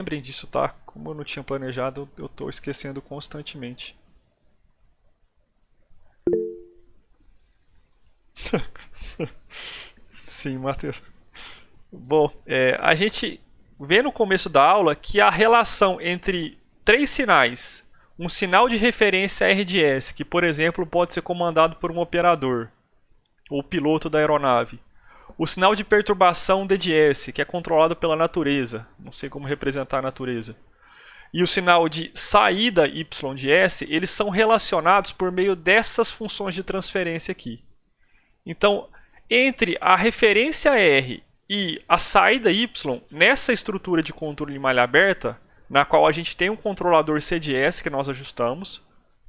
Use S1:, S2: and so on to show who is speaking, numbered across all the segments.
S1: Lembrem disso, tá? Como eu não tinha planejado, eu estou esquecendo constantemente. Sim, Matheus. Bom, a gente vê no começo da aula que a relação entre três sinais, um sinal de referência RDS, que por exemplo pode ser comandado por um operador ou piloto da aeronave, o sinal de perturbação DDS, que é controlado pela natureza, não sei como representar a natureza, e o sinal de saída Y de S, eles são relacionados por meio dessas funções de transferência aqui. Então, entre a referência R e a saída Y, nessa estrutura de controle de malha aberta, na qual a gente tem um controlador CDS que nós ajustamos,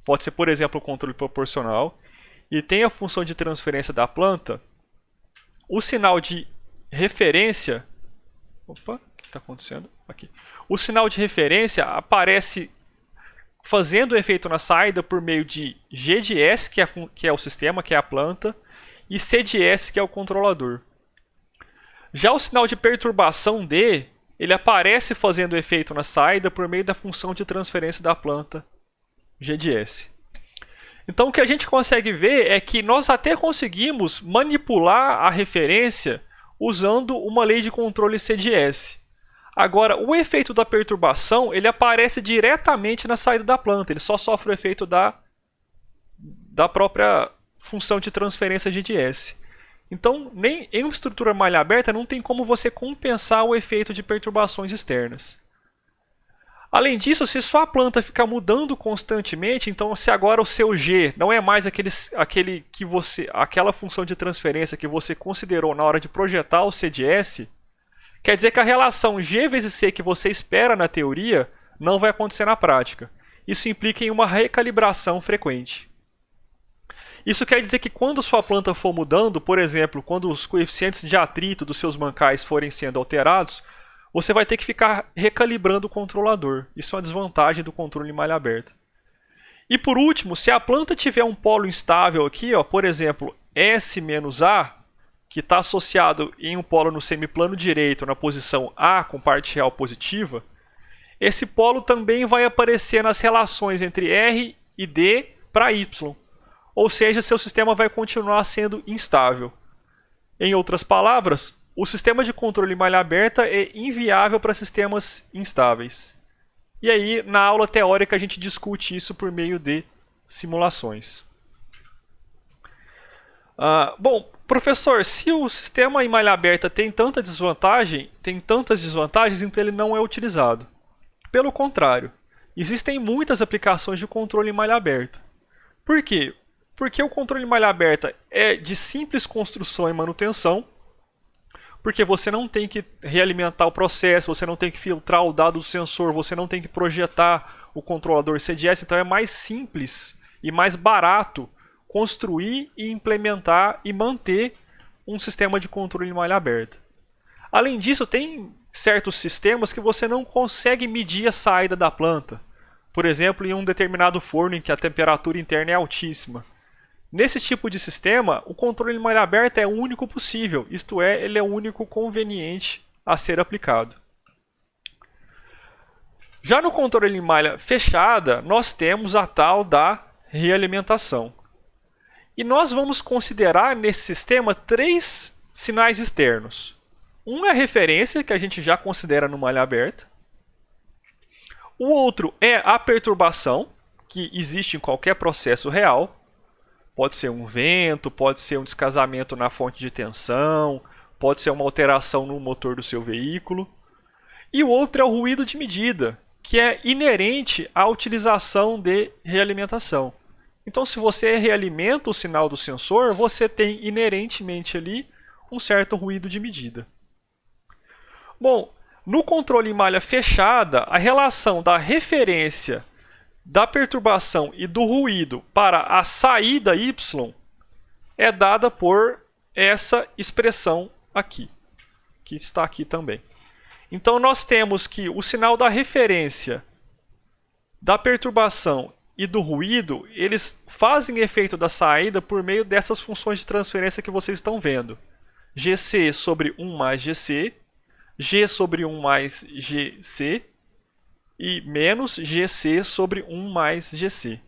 S1: pode ser, por exemplo, o controle proporcional, e tem a função de transferência da planta, o sinal de referência... Opa, o que está acontecendo? Aqui. O sinal de referência aparece fazendo o efeito na saída por meio de G de S, que é o sistema, que é a planta, e C de S, que é o controlador. Já o sinal de perturbação D, ele aparece fazendo o efeito na saída por meio da função de transferência da planta, G de S. Então o que a gente consegue ver é que nós até conseguimos manipular a referência usando uma lei de controle C de S. Agora, o efeito da perturbação, ele aparece diretamente na saída da planta, ele só sofre o efeito da própria função de transferência G de S. Então, nem em uma estrutura malha aberta não tem como você compensar o efeito de perturbações externas. Além disso, se sua planta ficar mudando constantemente, então se agora o seu G não é mais aquela função de transferência que você considerou na hora de projetar o C de S, quer dizer que a relação G vezes C que você espera na teoria não vai acontecer na prática. Isso implica em uma recalibração frequente. Isso quer dizer que quando sua planta for mudando, por exemplo, quando os coeficientes de atrito dos seus mancais forem sendo alterados, você vai ter que ficar recalibrando o controlador. Isso é uma desvantagem do controle em malha aberta. E por último, se a planta tiver um polo instável aqui, ó, por exemplo, S-A, que está associado em um polo no semiplano direito, na posição A com parte real positiva, esse polo também vai aparecer nas relações entre R e D para Y. Ou seja, seu sistema vai continuar sendo instável. Em outras palavras, o sistema de controle em malha aberta é inviável para sistemas instáveis. E aí, na aula teórica, a gente discute isso por meio de simulações. Bom, professor, se o sistema em malha aberta tem tantas desvantagens, então ele não é utilizado. Pelo contrário, existem muitas aplicações de controle em malha aberta. Por quê? Porque o controle em malha aberta é de simples construção e manutenção, porque você não tem que realimentar o processo, você não tem que filtrar o dado do sensor, você não tem que projetar o controlador CDS, então é mais simples e mais barato construir e implementar e manter um sistema de controle em malha aberta. Além disso, tem certos sistemas que você não consegue medir a saída da planta. Por exemplo, em um determinado forno em que a temperatura interna é altíssima. Nesse tipo de sistema, o controle em malha aberta é o único possível, isto é, ele é o único conveniente a ser aplicado. Já no controle em malha fechada, nós temos a tal da realimentação. E nós vamos considerar nesse sistema três sinais externos. Um é a referência, que a gente já considera no malha aberta. O outro é a perturbação, que existe em qualquer processo real. Pode ser um vento, pode ser um descasamento na fonte de tensão, pode ser uma alteração no motor do seu veículo. E o outro é o ruído de medida, que é inerente à utilização de realimentação. Então, se você realimenta o sinal do sensor, você tem inerentemente ali um certo ruído de medida. Bom, no controle em malha fechada, a relação da referência, da perturbação e do ruído para a saída Y é dada por essa expressão aqui, que está aqui também. Então nós temos que o sinal da referência, da perturbação e do ruído, eles fazem efeito da saída por meio dessas funções de transferência que vocês estão vendo. GC sobre 1 mais GC, G sobre 1 mais GC e menos GC sobre 1 mais GC.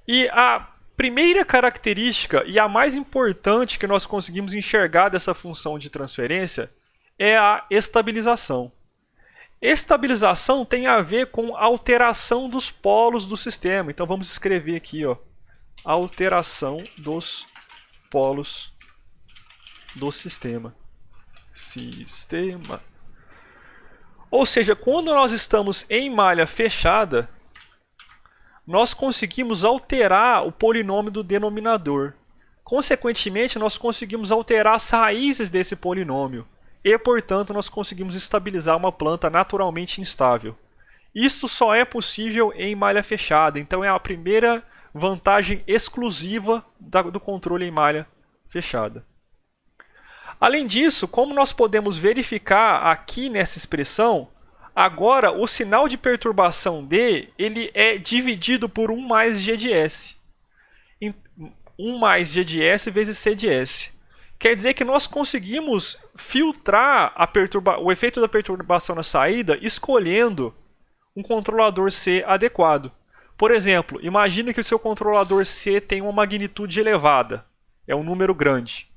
S1: E a primeira característica e a mais importante que nós conseguimos enxergar dessa função de transferência é a estabilização. Estabilização tem a ver com alteração dos polos do sistema. Então vamos escrever aqui, ó, alteração dos polos do sistema. Ou seja, quando nós estamos em malha fechada, nós conseguimos alterar o polinômio do denominador. Consequentemente, nós conseguimos alterar as raízes desse polinômio. E, portanto, nós conseguimos estabilizar uma planta naturalmente instável. Isso só é possível em malha fechada. Então, é a primeira vantagem exclusiva do controle em malha fechada. Além disso, como nós podemos verificar aqui nessa expressão, agora o sinal de perturbação D ele é dividido por 1 mais G de S. 1 mais G de S vezes C de S. Quer dizer que nós conseguimos filtrar o efeito da perturbação na saída escolhendo um controlador C adequado. Por exemplo, imagine que o seu controlador C tem uma magnitude elevada, é um número grande.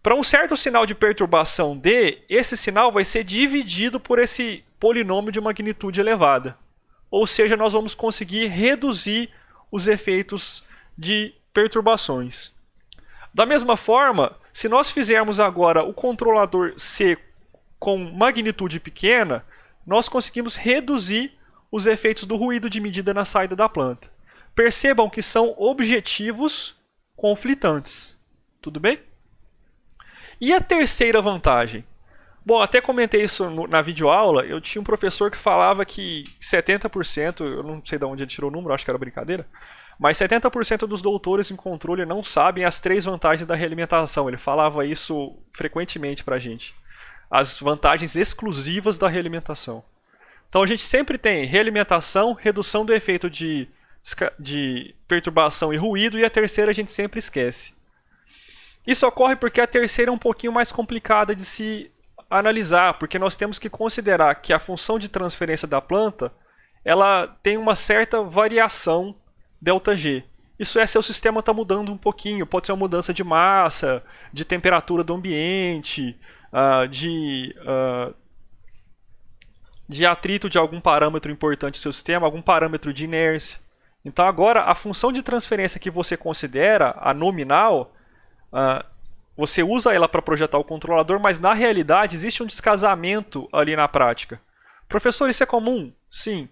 S1: Para um certo sinal de perturbação D, esse sinal vai ser dividido por esse polinômio de magnitude elevada. Ou seja, nós vamos conseguir reduzir os efeitos de perturbações. Da mesma forma, se nós fizermos agora o controlador C com magnitude pequena, nós conseguimos reduzir os efeitos do ruído de medida na saída da planta. Percebam que são objetivos conflitantes. Tudo bem? E a terceira vantagem? Bom, até comentei isso na videoaula, eu tinha um professor que falava que 70%, eu não sei de onde ele tirou o número, acho que era brincadeira, mas 70% dos doutores em controle não sabem as 3 vantagens da realimentação. Ele falava isso frequentemente pra gente. As vantagens exclusivas da realimentação. Então a gente sempre tem realimentação, redução do efeito de perturbação e ruído, e a terceira a gente sempre esquece. Isso ocorre porque a terceira é um pouquinho mais complicada de se analisar, porque nós temos que considerar que a função de transferência da planta ela tem uma certa variação ΔG. Isso é se o sistema está mudando um pouquinho, pode ser uma mudança de massa, de temperatura do ambiente, de atrito de algum parâmetro importante do seu sistema, algum parâmetro de inércia. Então agora a função de transferência que você considera, a nominal, você usa ela para projetar o controlador, mas na realidade existe um descasamento ali na prática. Professor, isso é comum? Sim.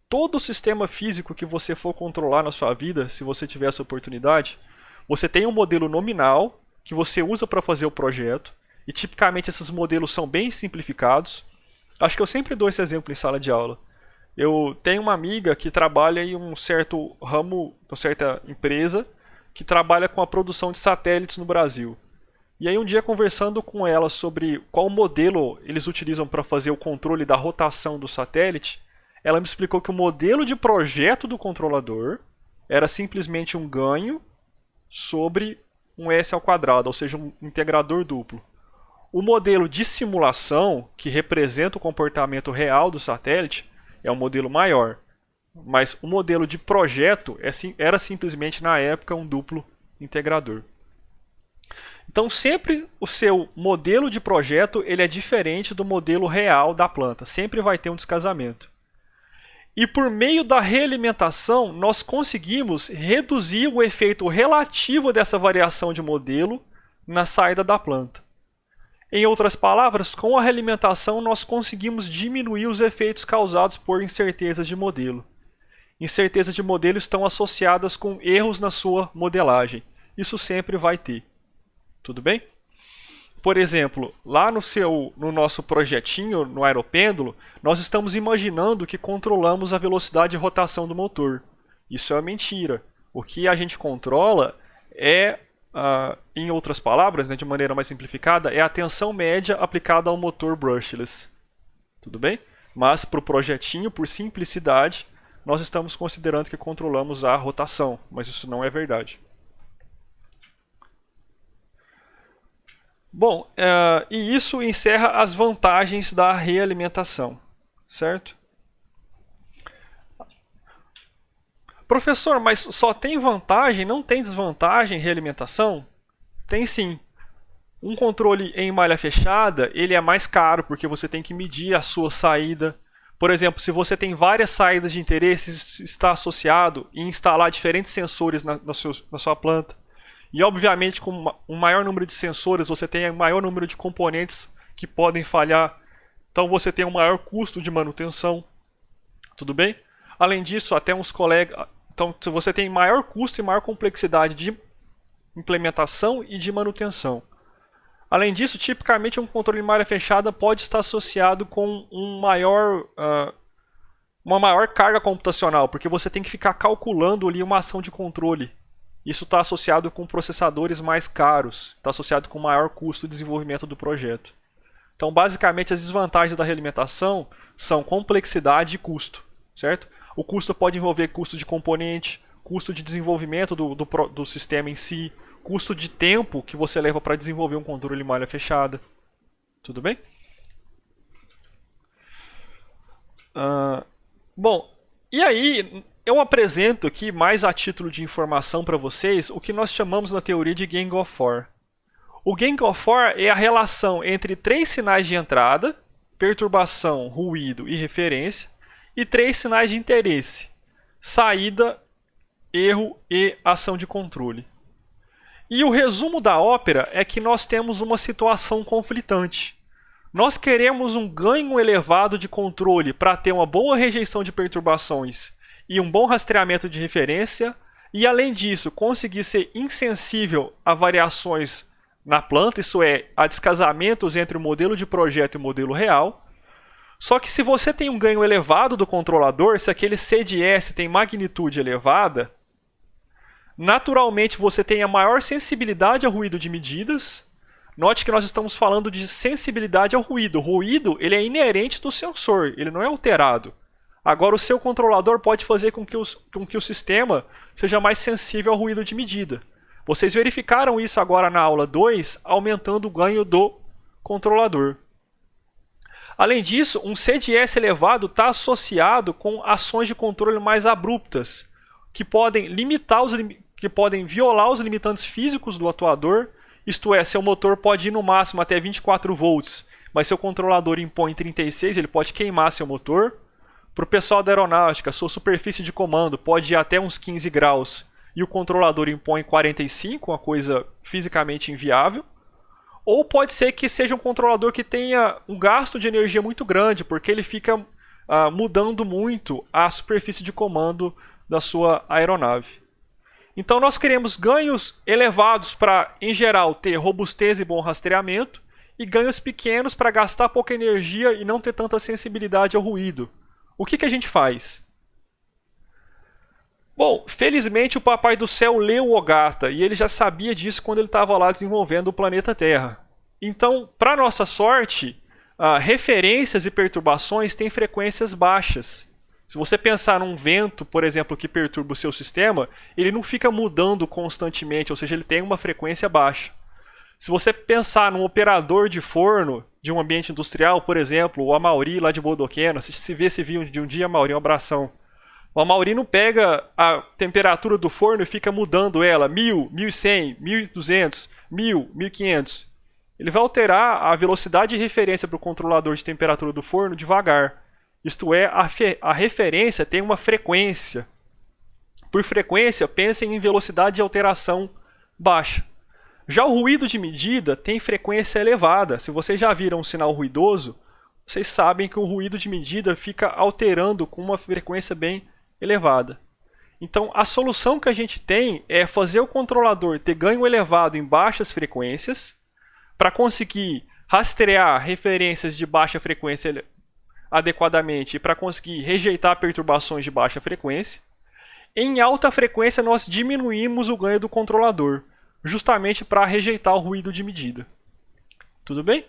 S1: Todo sistema físico que você for controlar na sua vida, se você tiver essa oportunidade, você tem um modelo nominal que você usa para fazer o projeto, e tipicamente esses modelos são bem simplificados. Acho que eu sempre dou esse exemplo em sala de aula. Eu tenho uma amiga que trabalha em um certo ramo, uma certa empresa, que trabalha com a produção de satélites no Brasil. E aí um dia conversando com ela sobre qual modelo eles utilizam para fazer o controle da rotação do satélite, ela me explicou que o modelo de projeto do controlador era simplesmente um ganho sobre um S ao quadrado, ou seja, um integrador duplo. O modelo de simulação, que representa o comportamento real do satélite, é um modelo maior. Mas o modelo de projeto era simplesmente, na época, um duplo integrador. Então, sempre o seu modelo de projeto ele é diferente do modelo real da planta. Sempre vai ter um descasamento. E por meio da realimentação, nós conseguimos reduzir o efeito relativo dessa variação de modelo na saída da planta. Em outras palavras, com a realimentação, nós conseguimos diminuir os efeitos causados por incertezas de modelo. Incertezas de modelo estão associadas com erros na sua modelagem. Isso sempre vai ter. Tudo bem? Por exemplo, lá no nosso projetinho, no aeropêndulo, nós estamos imaginando que controlamos a velocidade de rotação do motor. Isso é mentira. O que a gente controla é, em outras palavras, de maneira mais simplificada, é a tensão média aplicada ao motor brushless. Tudo bem? Mas para o projetinho, por simplicidade, nós estamos considerando que controlamos a rotação, mas isso não é verdade. Bom, e isso encerra as vantagens da realimentação, certo? Professor, mas só tem vantagem, não tem desvantagem em realimentação? Tem sim. Um controle em malha fechada, ele é mais caro, porque você tem que medir a sua saída. Por exemplo, se você tem várias saídas de interesse, está associado em instalar diferentes sensores na sua planta. E, obviamente, com um maior número de sensores, você tem um maior número de componentes que podem falhar. Então, você tem um maior custo de manutenção. Tudo bem? Além disso, até uns colegas... Então, você tem maior custo e maior complexidade de implementação e de manutenção. Além disso, tipicamente um controle em malha fechada pode estar associado com uma maior carga computacional, porque você tem que ficar calculando ali uma ação de controle. Isso está associado com processadores mais caros, está associado com maior custo de desenvolvimento do projeto. Então, basicamente, as desvantagens da realimentação são complexidade e custo, certo? O custo pode envolver custo de componente, custo de desenvolvimento do sistema em si, custo de tempo que você leva para desenvolver um controle em malha fechada. Tudo bem? Bom, e aí eu apresento aqui, mais a título de informação para vocês, o que nós chamamos na teoria de Gang of Four. O Gang of Four é a relação entre 3 sinais de entrada, perturbação, ruído e referência, e 3 sinais de interesse, saída, erro e ação de controle. E o resumo da ópera é que nós temos uma situação conflitante. Nós queremos um ganho elevado de controle para ter uma boa rejeição de perturbações e um bom rastreamento de referência, e além disso, conseguir ser insensível a variações na planta, isso é, a descasamentos entre o modelo de projeto e o modelo real. Só que se você tem um ganho elevado do controlador, se aquele CDS tem magnitude elevada, naturalmente você tem a maior sensibilidade ao ruído de medidas. Note que nós estamos falando de sensibilidade ao ruído. O ruído ele é inerente do sensor, ele não é alterado. Agora o seu controlador pode fazer com que o sistema seja mais sensível ao ruído de medida. Vocês verificaram isso agora na aula 2, aumentando o ganho do controlador. Além disso, um CDS elevado está associado com ações de controle mais abruptas, que podem violar os limitantes físicos do atuador, isto é, seu motor pode ir no máximo até 24 volts, mas seu controlador impõe 36, ele pode queimar seu motor. Para o pessoal da aeronáutica, sua superfície de comando pode ir até uns 15 graus e o controlador impõe 45, uma coisa fisicamente inviável. Ou pode ser que seja um controlador que tenha um gasto de energia muito grande, porque ele fica mudando muito a superfície de comando da sua aeronave. Então nós queremos ganhos elevados para, em geral, ter robustez e bom rastreamento, e ganhos pequenos para gastar pouca energia e não ter tanta sensibilidade ao ruído. O que a gente faz? Bom, felizmente o Papai do Céu leu o Ogata, e ele já sabia disso quando ele estava lá desenvolvendo o planeta Terra. Então, para nossa sorte, referências e perturbações têm frequências baixas. Se você pensar num vento, por exemplo, que perturba o seu sistema, ele não fica mudando constantemente, ou seja, ele tem uma frequência baixa. Se você pensar num operador de forno de um ambiente industrial, por exemplo, o Amauri lá de Bodoquena, se vê esse vídeo de um dia, Amauri, um abração. O Amauri não pega a temperatura do forno e fica mudando ela, 1000, 1100, 1200, 1000, 1500. Ele vai alterar a velocidade de referência para o controlador de temperatura do forno devagar. Isto é, a referência tem uma frequência. Por frequência, pensem em velocidade de alteração baixa. Já o ruído de medida tem frequência elevada. Se vocês já viram um sinal ruidoso, vocês sabem que o ruído de medida fica alterando com uma frequência bem elevada. Então, a solução que a gente tem é fazer o controlador ter ganho elevado em baixas frequências para conseguir rastrear referências de baixa frequência adequadamente e para conseguir rejeitar perturbações de baixa frequência. Em alta frequência, nós diminuímos o ganho do controlador, justamente para rejeitar o ruído de medida. Tudo bem?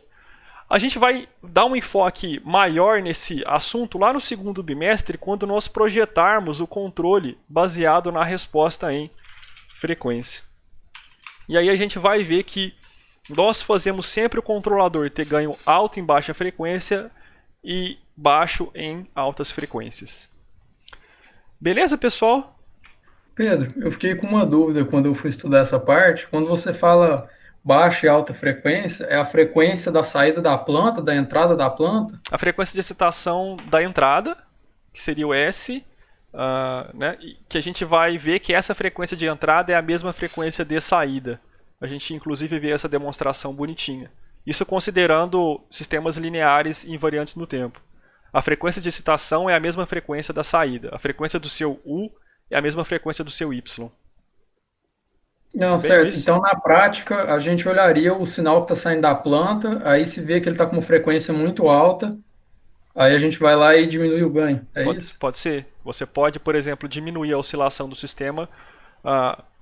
S1: A gente vai dar um enfoque maior nesse assunto lá no segundo bimestre, quando nós projetarmos o controle baseado na resposta em frequência. E aí a gente vai ver que nós fazemos sempre o controlador ter ganho alto em baixa frequência e baixo em altas frequências. Beleza, pessoal?
S2: Pedro, eu fiquei com uma dúvida quando eu fui estudar essa parte. Quando você fala baixa e alta frequência, é a frequência da saída da planta, da entrada da planta?
S1: A frequência de excitação da entrada, que seria o S, né, que a gente vai ver que essa frequência de entrada é a mesma frequência de saída. A gente inclusive vê essa demonstração bonitinha. Isso considerando sistemas lineares invariantes no tempo. A frequência de excitação é a mesma frequência da saída. A frequência do seu U é a mesma frequência do seu Y.
S2: Não,
S1: Tudo bem,
S2: certo.
S1: Luiz?
S2: Então, na prática, a gente olharia o sinal que está saindo da planta, aí se vê que ele está com uma frequência muito alta, aí a gente vai lá e diminui o ganho. É isso?
S1: Pode ser. Você pode, por exemplo, diminuir a oscilação do sistema.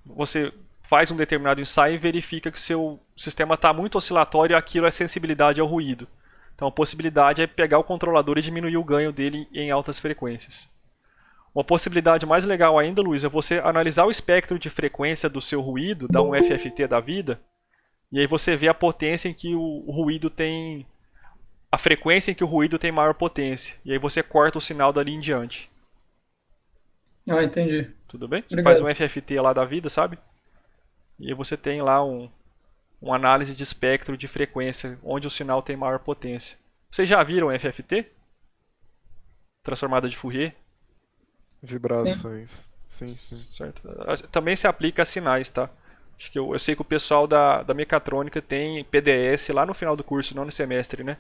S1: Você faz um determinado ensaio e verifica que o seu sistema está muito oscilatório e aquilo é sensibilidade ao ruído. Então a possibilidade é pegar o controlador e diminuir o ganho dele em altas frequências. Uma possibilidade mais legal ainda, Luiz, é você analisar o espectro de frequência do seu ruído, dar um FFT da vida, e aí você vê a potência em que o ruído tem. A frequência em que o ruído tem maior potência. E aí você corta o sinal dali em diante.
S2: Ah, entendi.
S1: Tudo bem? Você faz um
S2: Obrigado.
S1: FFT lá da vida, sabe? E aí você tem lá uma análise de espectro de frequência, onde o sinal tem maior potência. Vocês já viram FFT? Transformada de Fourier?
S2: Sim.
S3: Vibrações. Sim, sim.
S1: Certo? Também se aplica a sinais, tá? Acho que eu sei que o pessoal da mecatrônica tem PDS lá no final do curso, não no semestre, né?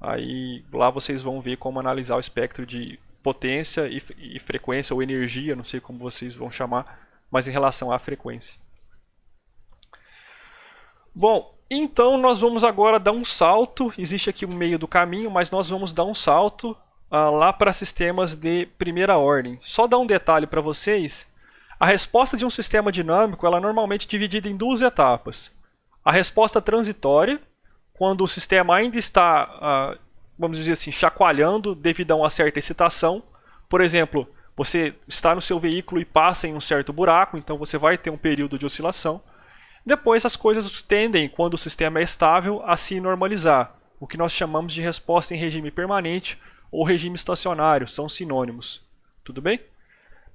S1: Aí lá vocês vão ver como analisar o espectro de potência e frequência, ou energia, não sei como vocês vão chamar, mas em relação à frequência. Bom, então nós vamos agora dar um salto. Existe aqui um meio do caminho, mas nós vamos dar um salto lá para sistemas de primeira ordem. Só dar um detalhe para vocês: a resposta de um sistema dinâmico ela é normalmente dividida em duas etapas. A resposta transitória, quando o sistema ainda está, vamos dizer assim, chacoalhando devido a uma certa excitação. Por exemplo, você está no seu veículo e passa em um certo buraco, então você vai ter um período de oscilação. Depois as coisas tendem, quando o sistema é estável, a se normalizar, o que nós chamamos de resposta em regime permanente ou regime estacionário, são sinônimos. Tudo bem?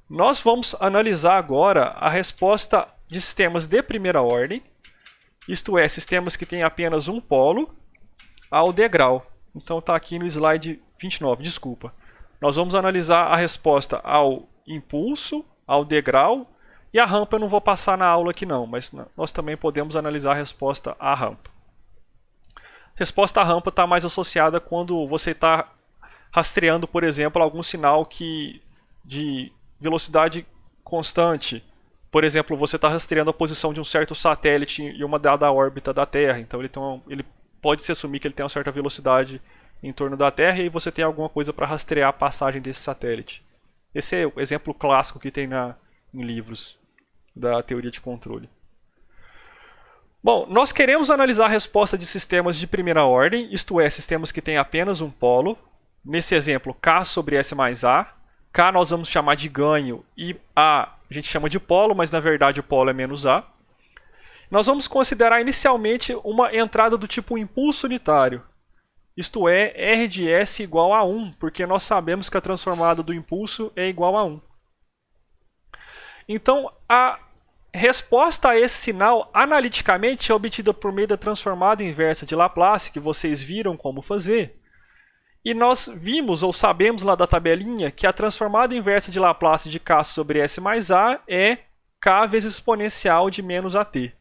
S1: Nós vamos analisar agora a resposta de sistemas de primeira ordem, isto é, sistemas que têm apenas um polo, ao degrau. Então está aqui no slide 29, desculpa. Nós vamos analisar a resposta ao impulso, ao degrau, e a rampa eu não vou passar na aula aqui não, mas nós também podemos analisar a resposta à rampa. Resposta à rampa está mais associada quando você está rastreando, por exemplo, algum sinal de velocidade constante. Por exemplo, você está rastreando a posição de um certo satélite em uma dada órbita da Terra. Então ele pode se assumir que ele tem uma certa velocidade em torno da Terra e aí você tem alguma coisa para rastrear a passagem desse satélite. Esse é o exemplo clássico que tem em livros da teoria de controle. Bom, nós queremos analisar a resposta de sistemas de primeira ordem, isto é, sistemas que têm apenas um polo. Nesse exemplo, K sobre S mais A. K nós vamos chamar de ganho e A a gente chama de polo, mas na verdade o polo é menos A. Nós vamos considerar inicialmente uma entrada do tipo impulso unitário. Isto é, R de S igual a 1, porque nós sabemos que a transformada do impulso é igual a 1. Então, a resposta a esse sinal, analiticamente, é obtida por meio da transformada inversa de Laplace, que vocês viram como fazer. E nós vimos, ou sabemos lá da tabelinha, que a transformada inversa de Laplace de K sobre S mais A é K vezes exponencial de menos AT.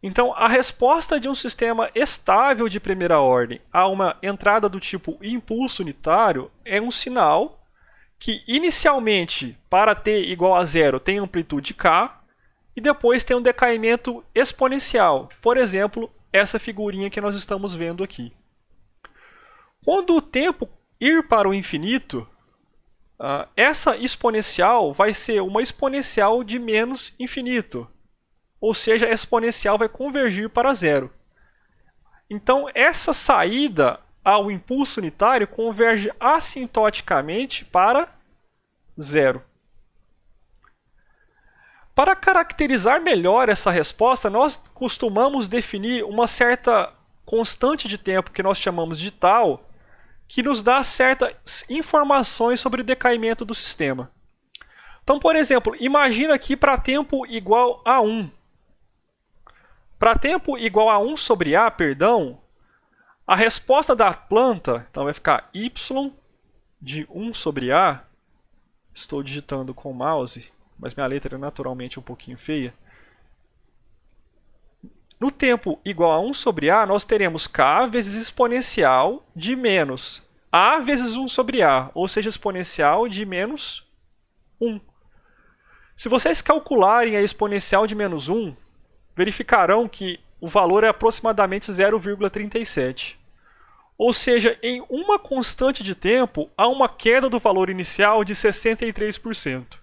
S1: Então, a resposta de um sistema estável de primeira ordem a uma entrada do tipo impulso unitário é um sinal que inicialmente, para t igual a zero, tem amplitude k, e depois tem um decaimento exponencial. Por exemplo, essa figurinha que nós estamos vendo aqui. Quando o tempo ir para o infinito, essa exponencial vai ser uma exponencial de menos infinito. Ou seja, a exponencial vai convergir para zero. Então, essa saída ao impulso unitário converge assintoticamente para zero. Para caracterizar melhor essa resposta, nós costumamos definir uma certa constante de tempo que nós chamamos de tal, que nos dá certas informações sobre o decaimento do sistema. Então, por exemplo, imagina aqui para tempo igual a 1. Para tempo igual a 1 sobre A, perdão, a resposta da planta, então vai ficar y de 1 sobre A. Estou digitando com o mouse, mas minha letra é naturalmente um pouquinho feia. No tempo igual a 1 sobre A, nós teremos k vezes exponencial de menos A vezes 1 sobre A, ou seja, exponencial de menos 1. Se vocês calcularem a exponencial de menos 1, verificarão que o valor é aproximadamente 0,37. Ou seja, em uma constante de tempo, há uma queda do valor inicial de 63%.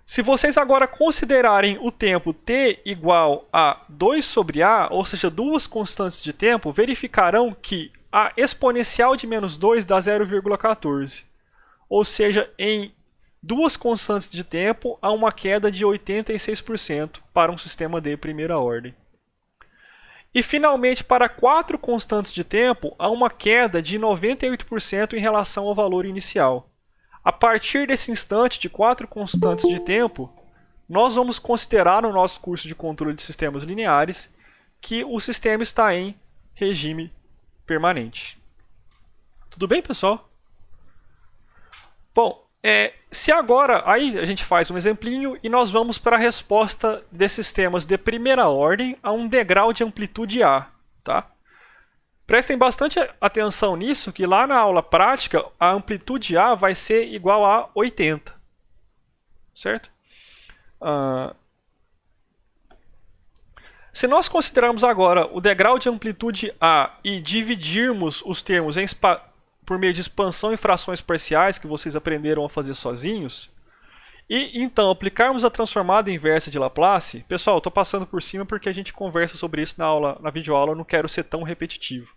S1: Se vocês agora considerarem o tempo t igual a 2 sobre A, ou seja, duas constantes de tempo, verificarão que a exponencial de menos 2 dá 0,14. Ou seja, em duas constantes de tempo, há uma queda de 86% para um sistema de primeira ordem. E, finalmente, para 4 constantes de tempo, há uma queda de 98% em relação ao valor inicial. A partir desse instante de 4 constantes de tempo, nós vamos considerar no nosso curso de controle de sistemas lineares que o sistema está em regime permanente. Tudo bem, pessoal? Bom, se agora aí a gente faz um exemplinho e nós vamos para a resposta de sistemas de primeira ordem a um degrau de amplitude A, tá? Prestem bastante atenção nisso, que lá na aula prática a amplitude A vai ser igual a 80, certo? Se nós considerarmos agora o degrau de amplitude A e dividirmos os termos por meio de expansão em frações parciais, que vocês aprenderam a fazer sozinhos, e então aplicarmos a transformada inversa de Laplace, pessoal, estou passando por cima porque a gente conversa sobre isso na videoaula, eu não quero ser tão repetitivo.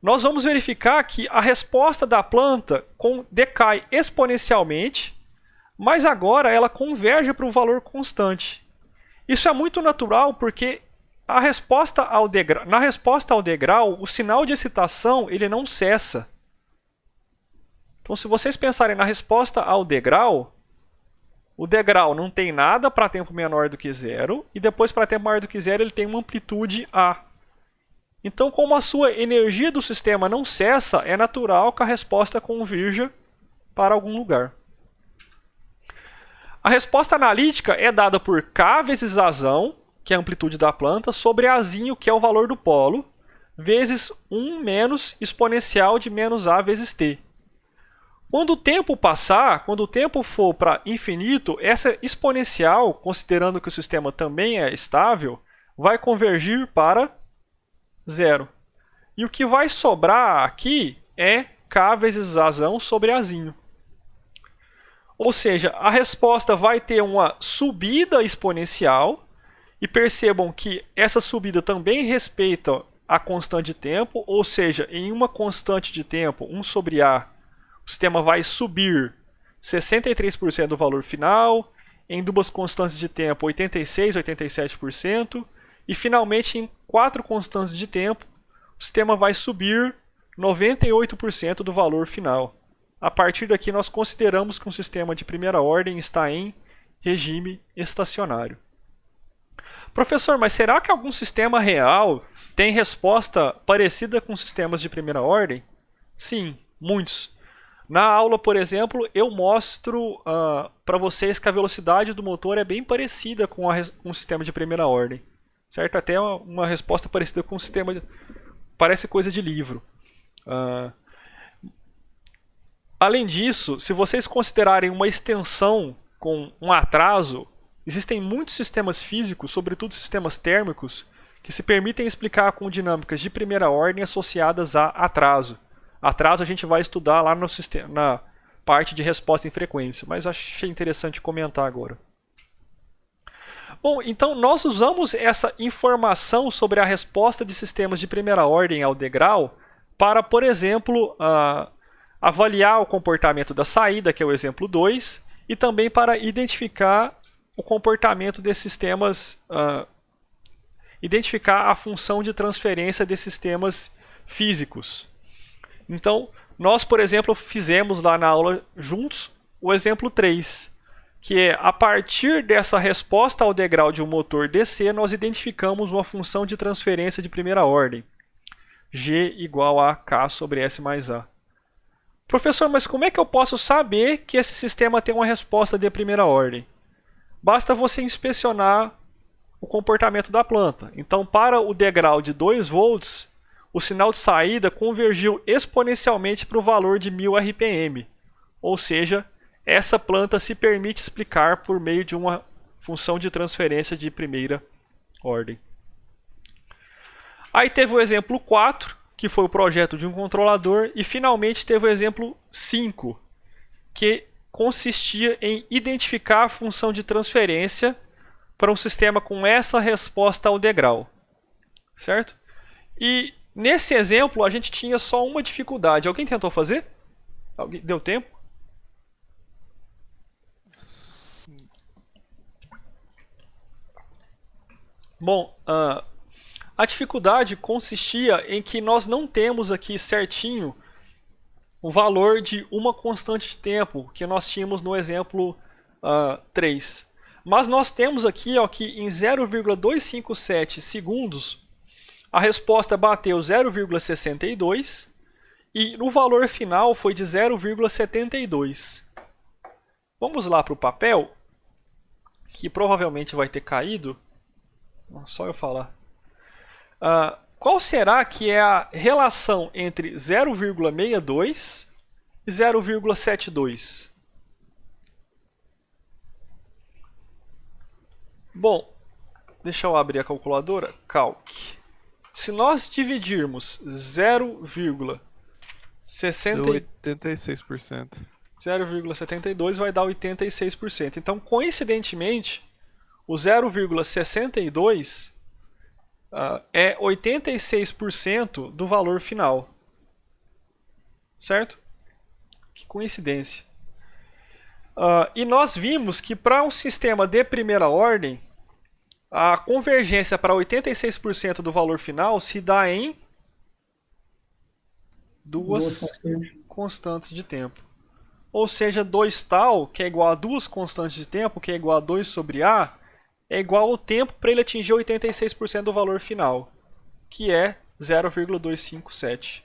S1: Nós vamos verificar que a resposta da planta decai exponencialmente, mas agora ela converge para um valor constante. Isso é muito natural porque na resposta ao degrau, o sinal de excitação ele não cessa. Então, se vocês pensarem na resposta ao degrau, o degrau não tem nada para tempo menor do que zero, e depois para tempo maior do que zero ele tem uma amplitude A. Então, como a sua energia do sistema não cessa, é natural que a resposta convirja para algum lugar. A resposta analítica é dada por K vezes Azão, que é a amplitude da planta, sobre Azinho, que é o valor do polo, vezes 1 menos exponencial de menos A vezes T. Quando o tempo passar, quando o tempo for para infinito, essa exponencial, considerando que o sistema também é estável, vai convergir para zero. E o que vai sobrar aqui é K vezes Azão sobre Azinho. Ou seja, a resposta vai ter uma subida exponencial, e percebam que essa subida também respeita a constante de tempo, ou seja, em uma constante de tempo, 1 sobre A, o sistema vai subir 63% do valor final, em duas constantes de tempo, 86%, 87%, e finalmente em 4 constantes de tempo, o sistema vai subir 98% do valor final. A partir daqui nós consideramos que um sistema de primeira ordem está em regime estacionário. Professor, mas será que algum sistema real tem resposta parecida com sistemas de primeira ordem? Sim, muitos. Na aula, por exemplo, eu mostro para vocês que a velocidade do motor é bem parecida com um sistema de primeira ordem. Certo? Até uma resposta parecida com um sistema... Parece coisa de livro. Além disso, se vocês considerarem uma extensão com um atraso, existem muitos sistemas físicos, sobretudo sistemas térmicos, que se permitem explicar com dinâmicas de primeira ordem associadas a atraso. Atraso a gente vai estudar lá na parte de resposta em frequência, mas achei interessante comentar agora. Bom, então nós usamos essa informação sobre a resposta de sistemas de primeira ordem ao degrau para, por exemplo, avaliar o comportamento da saída, que é o exemplo 2, e também para identificar o comportamento desses sistemas, identificar a função de transferência desses sistemas físicos. Então, nós, por exemplo, fizemos lá na aula juntos o exemplo 3, que é a partir dessa resposta ao degrau de um motor DC, nós identificamos uma função de transferência de primeira ordem, G igual a K sobre S mais A. Professor, mas como é que eu posso saber que esse sistema tem uma resposta de primeira ordem? Basta você inspecionar o comportamento da planta. Então, para o degrau de 2 volts, o sinal de saída convergiu exponencialmente para o valor de 1000 RPM. Ou seja, essa planta se permite explicar por meio de uma função de transferência de primeira ordem. Aí teve o exemplo 4, que foi o projeto de um controlador, e finalmente teve o exemplo 5, que consistia em identificar a função de transferência para um sistema com essa resposta ao degrau. Certo? E nesse exemplo a gente tinha só uma dificuldade. Alguém tentou fazer? Alguém deu tempo? Bom, a dificuldade consistia em que nós não temos aqui certinho o valor de uma constante de tempo que nós tínhamos no exemplo 3. Mas nós temos aqui que em 0,257 segundos a resposta bateu 0,62 e o valor final foi de 0,72. Vamos lá para o papel, que provavelmente vai ter caído. Só eu falar. Qual será que é a relação entre 0,62 e 0,72? Bom, deixa eu abrir a calculadora. Calc. Se nós dividirmos
S3: 86%.
S1: 0,72 vai dar 86%. Então, coincidentemente, o 0,62 é 86% do valor final. Certo? Que coincidência. E nós vimos que para um sistema de primeira ordem, a convergência para 86% do valor final se dá em duas constantes de tempo. Ou seja, 2 tal, que é igual a 2 constantes de tempo, que é igual a 2 sobre A, é igual ao tempo para ele atingir 86% do valor final, que é 0,257.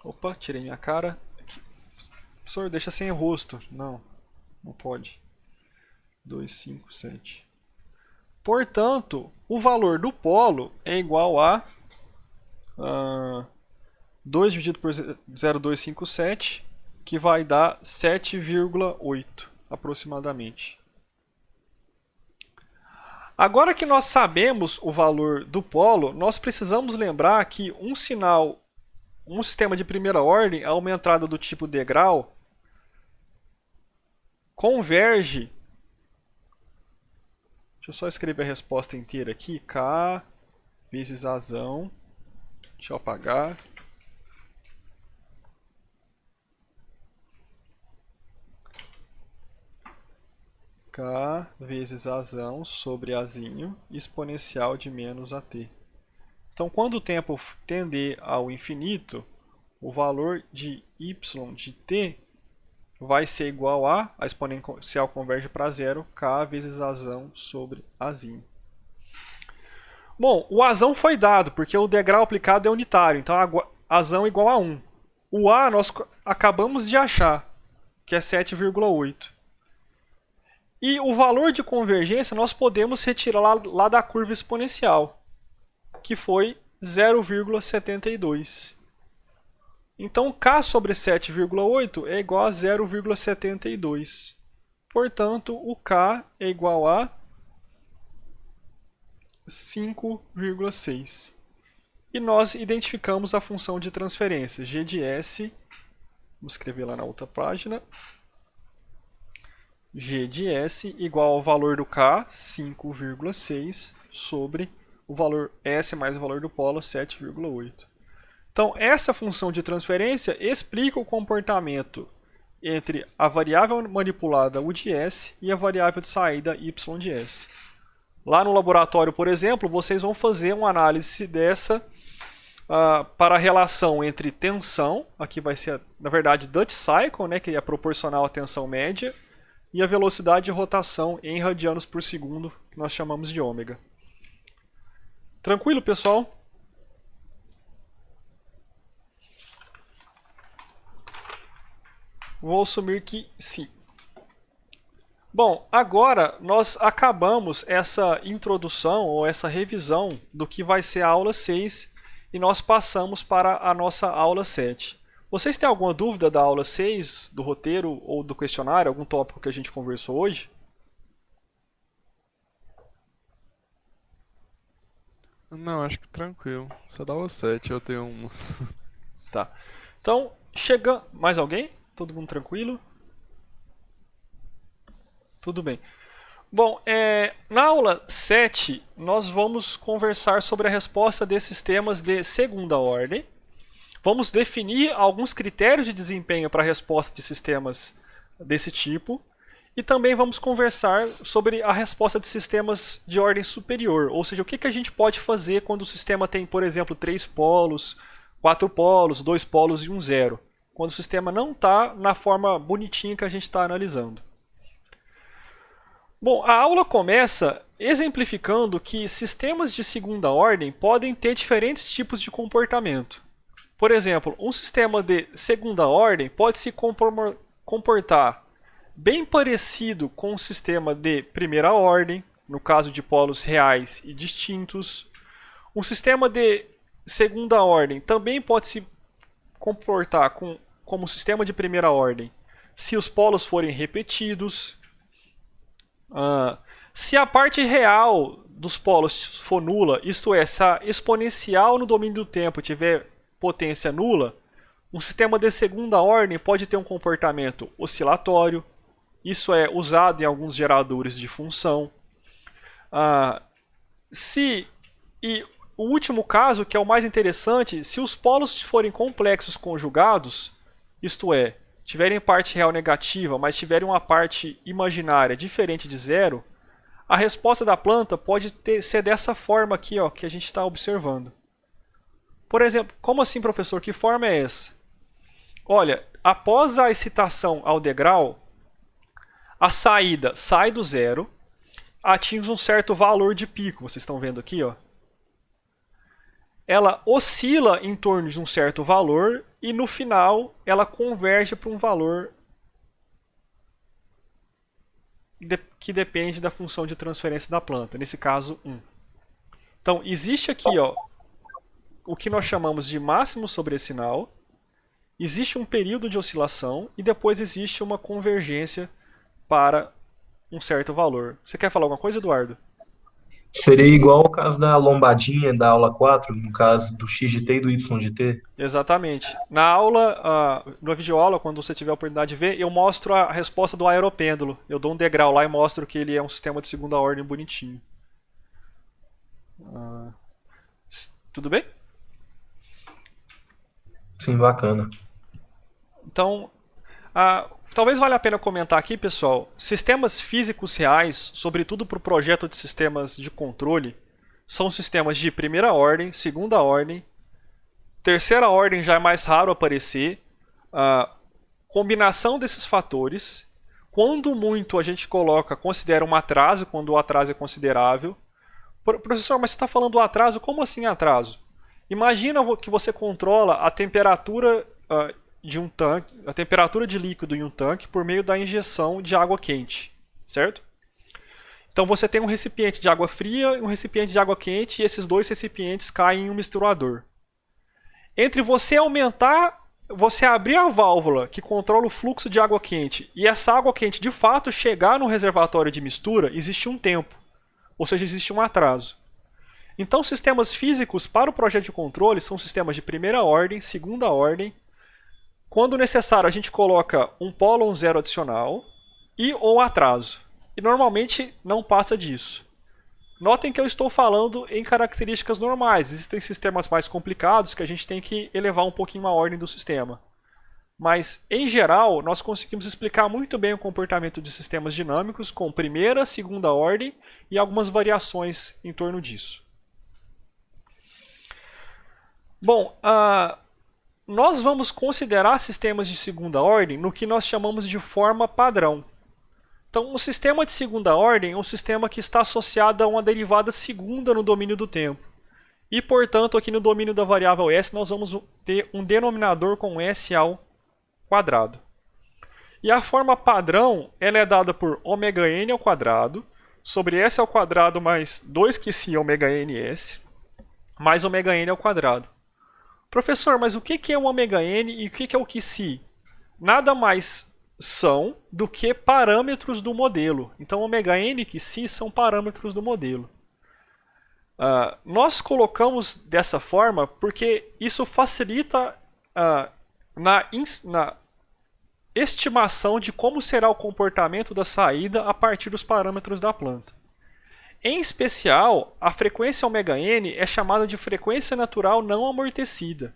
S1: Opa, tirei minha cara. Professor, deixa sem rosto. Não pode. 257. Portanto, o valor do polo é igual a 2 dividido por 0,257, que vai dar 7,8 aproximadamente. Agora que nós sabemos o valor do polo, nós precisamos lembrar que um sistema de primeira ordem a uma entrada do tipo degrau converge. Deixa eu só escrever a resposta inteira aqui. K vezes Azão. Deixa eu apagar. K vezes Azão sobre Azinho exponencial de menos AT. Então, quando o tempo tender ao infinito, o valor de y de t vai ser igual a exponencial converge para zero, K vezes Azão sobre Azinho. Bom, o Azão foi dado, porque o degrau aplicado é unitário, então Azão é igual a 1. O A nós acabamos de achar, que é 7,8. E o valor de convergência nós podemos retirar lá da curva exponencial, que foi 0,72. Então, K sobre 7,8 é igual a 0,72. Portanto, o K é igual a 5,6. E nós identificamos a função de transferência, G de S. Vamos escrever lá na outra página. G de S igual ao valor do K, 5,6, sobre o valor S mais o valor do polo, 7,8. Então, essa função de transferência explica o comportamento entre a variável manipulada U de S e a variável de saída Y de S. Lá no laboratório, por exemplo, vocês vão fazer uma análise dessa para a relação entre tensão, aqui vai ser, na verdade, Dutch Cycle, né, que é proporcional à tensão média, e a velocidade de rotação em radianos por segundo, que nós chamamos de ômega. Tranquilo, pessoal? Vou assumir que sim. Bom, agora nós acabamos essa introdução ou essa revisão do que vai ser a aula 6 e nós passamos para a nossa aula 7. Vocês têm alguma dúvida da aula 6, do roteiro ou do questionário, algum tópico que a gente conversou hoje?
S3: Não, acho que tranquilo. Só dá o 7, eu tenho umas.
S1: Tá. Então, chega. Mais alguém? Todo mundo tranquilo? Tudo bem. Bom, na aula 7, nós vamos conversar sobre a resposta desses sistemas de segunda ordem. Vamos definir alguns critérios de desempenho para a resposta de sistemas desse tipo. E também vamos conversar sobre a resposta de sistemas de ordem superior. Ou seja, o que a gente pode fazer quando o sistema tem, por exemplo, 3 polos, 4 polos, 2 polos e um zero. Quando o sistema não está na forma bonitinha que a gente está analisando. Bom, a aula começa exemplificando que sistemas de segunda ordem podem ter diferentes tipos de comportamento. Por exemplo, um sistema de segunda ordem pode se comportar bem parecido com um sistema de primeira ordem, no caso de polos reais e distintos. Um sistema de segunda ordem também pode se comportar como um sistema de primeira ordem se os polos forem repetidos. Se a parte real dos polos for nula, isto é, se a exponencial no domínio do tempo tiver potência nula, um sistema de segunda ordem pode ter um comportamento oscilatório. Isso é usado em alguns geradores de função. E o último caso, que é o mais interessante, se os polos forem complexos conjugados, isto é, tiverem parte real negativa, mas tiverem uma parte imaginária diferente de zero, a resposta da planta pode ser dessa forma aqui, ó, que a gente está observando. Por exemplo, como assim, professor? Que forma é essa? Olha, após a excitação ao degrau, a saída sai do zero, atinge um certo valor de pico. Vocês estão vendo aqui, ó. Ela oscila em torno de um certo valor e no final ela converge para um valor que depende da função de transferência da planta, nesse caso 1. Então, existe aqui, ó, o que nós chamamos de máximo sobresinal, existe um período de oscilação e depois existe uma convergência para um certo valor. Você quer falar alguma coisa, Eduardo?
S4: Seria igual ao caso da lombadinha da aula 4, no caso do x de t e do y de t?
S1: Exatamente. Na aula, na videoaula, quando você tiver a oportunidade de ver, eu mostro a resposta do aeropêndulo. Eu dou um degrau lá e mostro que ele é um sistema de segunda ordem bonitinho. Tudo bem?
S4: Sim, bacana.
S1: Então, talvez valha a pena comentar aqui, pessoal, sistemas físicos reais, sobretudo para o projeto de sistemas de controle, são sistemas de primeira ordem, segunda ordem, terceira ordem já é mais raro aparecer, combinação desses fatores, quando muito a gente considera um atraso, quando o atraso é considerável. Professor, mas você está falando do atraso, como assim atraso? Imagina que você controla a temperatura de um tanque, a temperatura de líquido em um tanque por meio da injeção de água quente, certo? Então você tem um recipiente de água fria e um recipiente de água quente e esses dois recipientes caem em um misturador. Entre você abrir a válvula que controla o fluxo de água quente e essa água quente de fato chegar no reservatório de mistura, existe um tempo, ou seja, existe um atraso. Então sistemas físicos para o projeto de controle são sistemas de primeira ordem, segunda ordem. Quando necessário, a gente coloca um polo ou um zero adicional ou atraso. E normalmente não passa disso. Notem que eu estou falando em características normais. Existem sistemas mais complicados que a gente tem que elevar um pouquinho a ordem do sistema. Mas, em geral, nós conseguimos explicar muito bem o comportamento de sistemas dinâmicos com primeira, segunda ordem e algumas variações em torno disso. Bom, nós vamos considerar sistemas de segunda ordem no que nós chamamos de forma padrão. Então, um sistema de segunda ordem é um sistema que está associado a uma derivada segunda no domínio do tempo. E, portanto, aqui no domínio da variável s, nós vamos ter um denominador com s ao quadrado. E a forma padrão ela é dada por ωn ao quadrado, sobre s ao quadrado mais 2qc ωns, mais ωn ao quadrado. Professor, mas o que é o ωn e o que é o qc? Nada mais são do que parâmetros do modelo. Então, ωn e qc são parâmetros do modelo. Nós colocamos dessa forma porque isso facilita na estimação de como será o comportamento da saída a partir dos parâmetros da planta. Em especial, a frequência ωn é chamada de frequência natural não amortecida,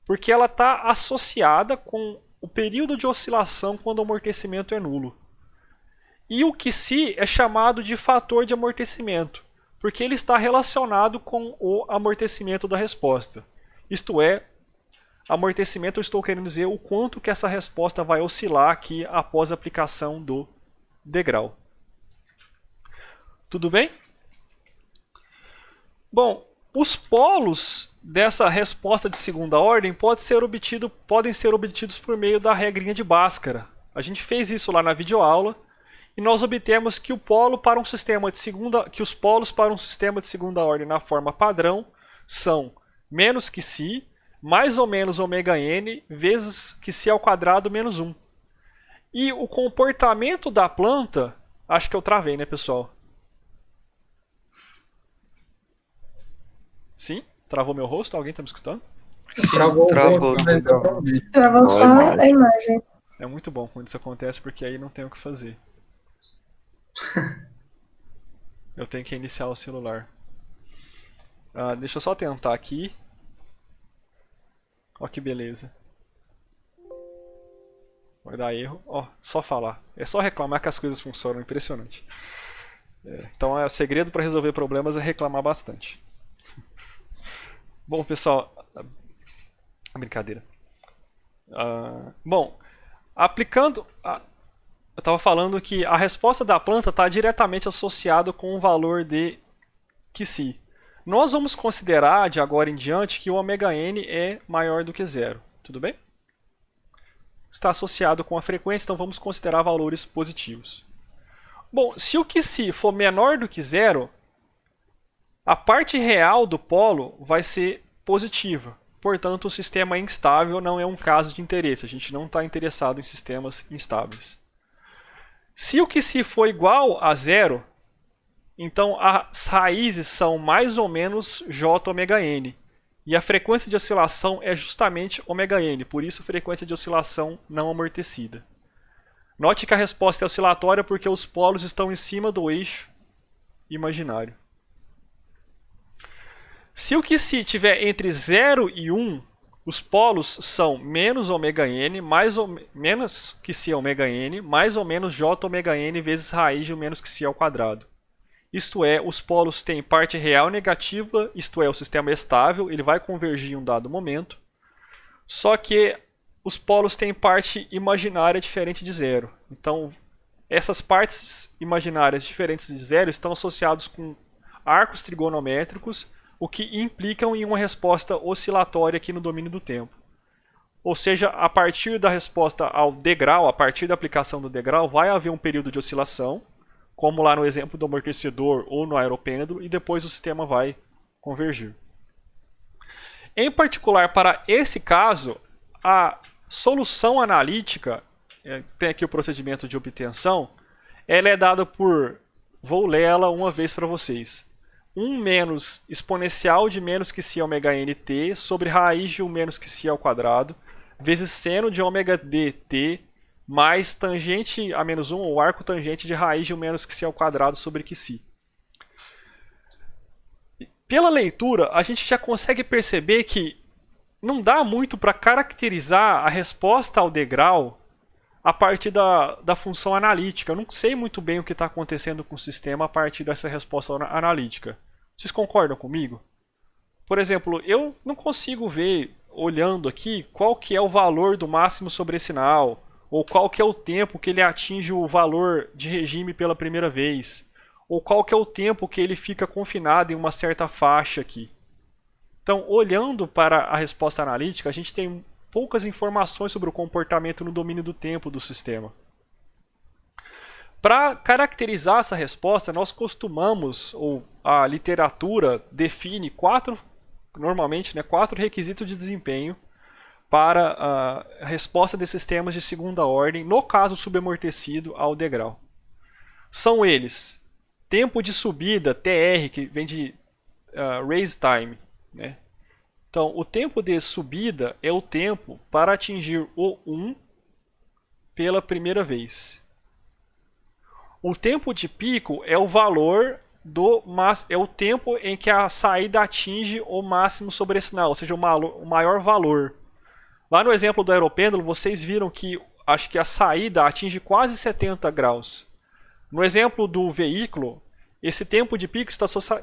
S1: porque ela está associada com o período de oscilação quando o amortecimento é nulo. E o qc é chamado de fator de amortecimento, porque ele está relacionado com o amortecimento da resposta. Isto é, amortecimento eu estou querendo dizer o quanto que essa resposta vai oscilar aqui após a aplicação do degrau. Tudo bem? Bom, os polos dessa resposta de segunda ordem podem ser obtidos por meio da regrinha de Bhaskara. A gente fez isso lá na videoaula e nós obtemos que os polos para um sistema de segunda ordem na forma padrão são menos que si, mais ou menos ωn, vezes qc ao quadrado menos 1. E o comportamento da planta, acho que eu travei, né, pessoal? Sim? Travou meu rosto? Alguém está me escutando?
S2: Travou.
S5: Travou só a imagem.
S1: É muito bom quando isso acontece, porque aí não tem o que fazer. Eu tenho que iniciar o celular. Deixa eu só tentar aqui. Ó que beleza. Vai dar erro. Ó, só falar. É só reclamar que as coisas funcionam. Impressionante. Então, o segredo para resolver problemas é reclamar bastante. Bom, pessoal. Brincadeira. Bom, aplicando... eu estava falando que a resposta da planta está diretamente associada com o valor de qc. Nós vamos considerar, de agora em diante, que o ωn é maior do que zero. Tudo bem? Está associado com a frequência, então vamos considerar valores positivos. Bom, se o qc for menor do que zero, a parte real do polo vai ser positiva. Portanto, o sistema instável não é um caso de interesse. A gente não está interessado em sistemas instáveis. Se o qc for igual a zero, então as raízes são mais ou menos jωn. E a frequência de oscilação é justamente ωn, por isso frequência de oscilação não amortecida. Note que a resposta é oscilatória porque os polos estão em cima do eixo imaginário. Se o qc estiver entre 0 e 1, os polos são menos ωn, menos qc ωn, mais ou menos jωn vezes raiz de menos qc ao quadrado. Isto é, os polos têm parte real negativa, isto é, o sistema é estável, ele vai convergir em um dado momento. Só que os polos têm parte imaginária diferente de zero. Então, essas partes imaginárias diferentes de zero estão associadas com arcos trigonométricos, o que implicam em uma resposta oscilatória aqui no domínio do tempo. Ou seja, a partir da resposta ao degrau, a partir da aplicação do degrau, vai haver um período de oscilação, como lá no exemplo do amortecedor ou no aeropêndulo, e depois o sistema vai convergir. Em particular, para esse caso, a solução analítica, tem aqui o procedimento de obtenção, ela é dada por, vou ler ela uma vez para vocês, 1 menos exponencial de menos qc ωnt sobre raiz de 1 menos qc ao quadrado, vezes seno de ômega dt, mais tangente a menos 1, ou arco tangente de raiz de 1 menos qc ao quadrado sobre qc. Pela leitura, a gente já consegue perceber que não dá muito para caracterizar a resposta ao degrau a partir da função analítica. Eu não sei muito bem o que está acontecendo com o sistema a partir dessa resposta analítica. Vocês concordam comigo? por exemplo, eu não consigo ver, olhando aqui, qual que é o valor do máximo sobrecinal, ou qual que é o tempo que ele atinge o valor de regime pela primeira vez, ou qual que é o tempo que ele fica confinado em uma certa faixa aqui. Então, olhando para a resposta analítica, a gente tem poucas informações sobre o comportamento no domínio do tempo do sistema. Para caracterizar essa resposta, nós costumamos, ou a literatura define normalmente, quatro requisitos de desempenho para a resposta desses sistemas de segunda ordem, no caso subamortecido ao degrau. São eles: tempo de subida, TR, que vem de raise time, né? Então, o tempo de subida é o tempo para atingir o 1 pela primeira vez. O tempo de pico é o valor é o tempo em que a saída atinge o máximo sobrecinal, ou seja, o maior valor. Lá no exemplo do aeropêndulo, vocês viram que acho que a saída atinge quase 70 graus. No exemplo do veículo, esse tempo de pico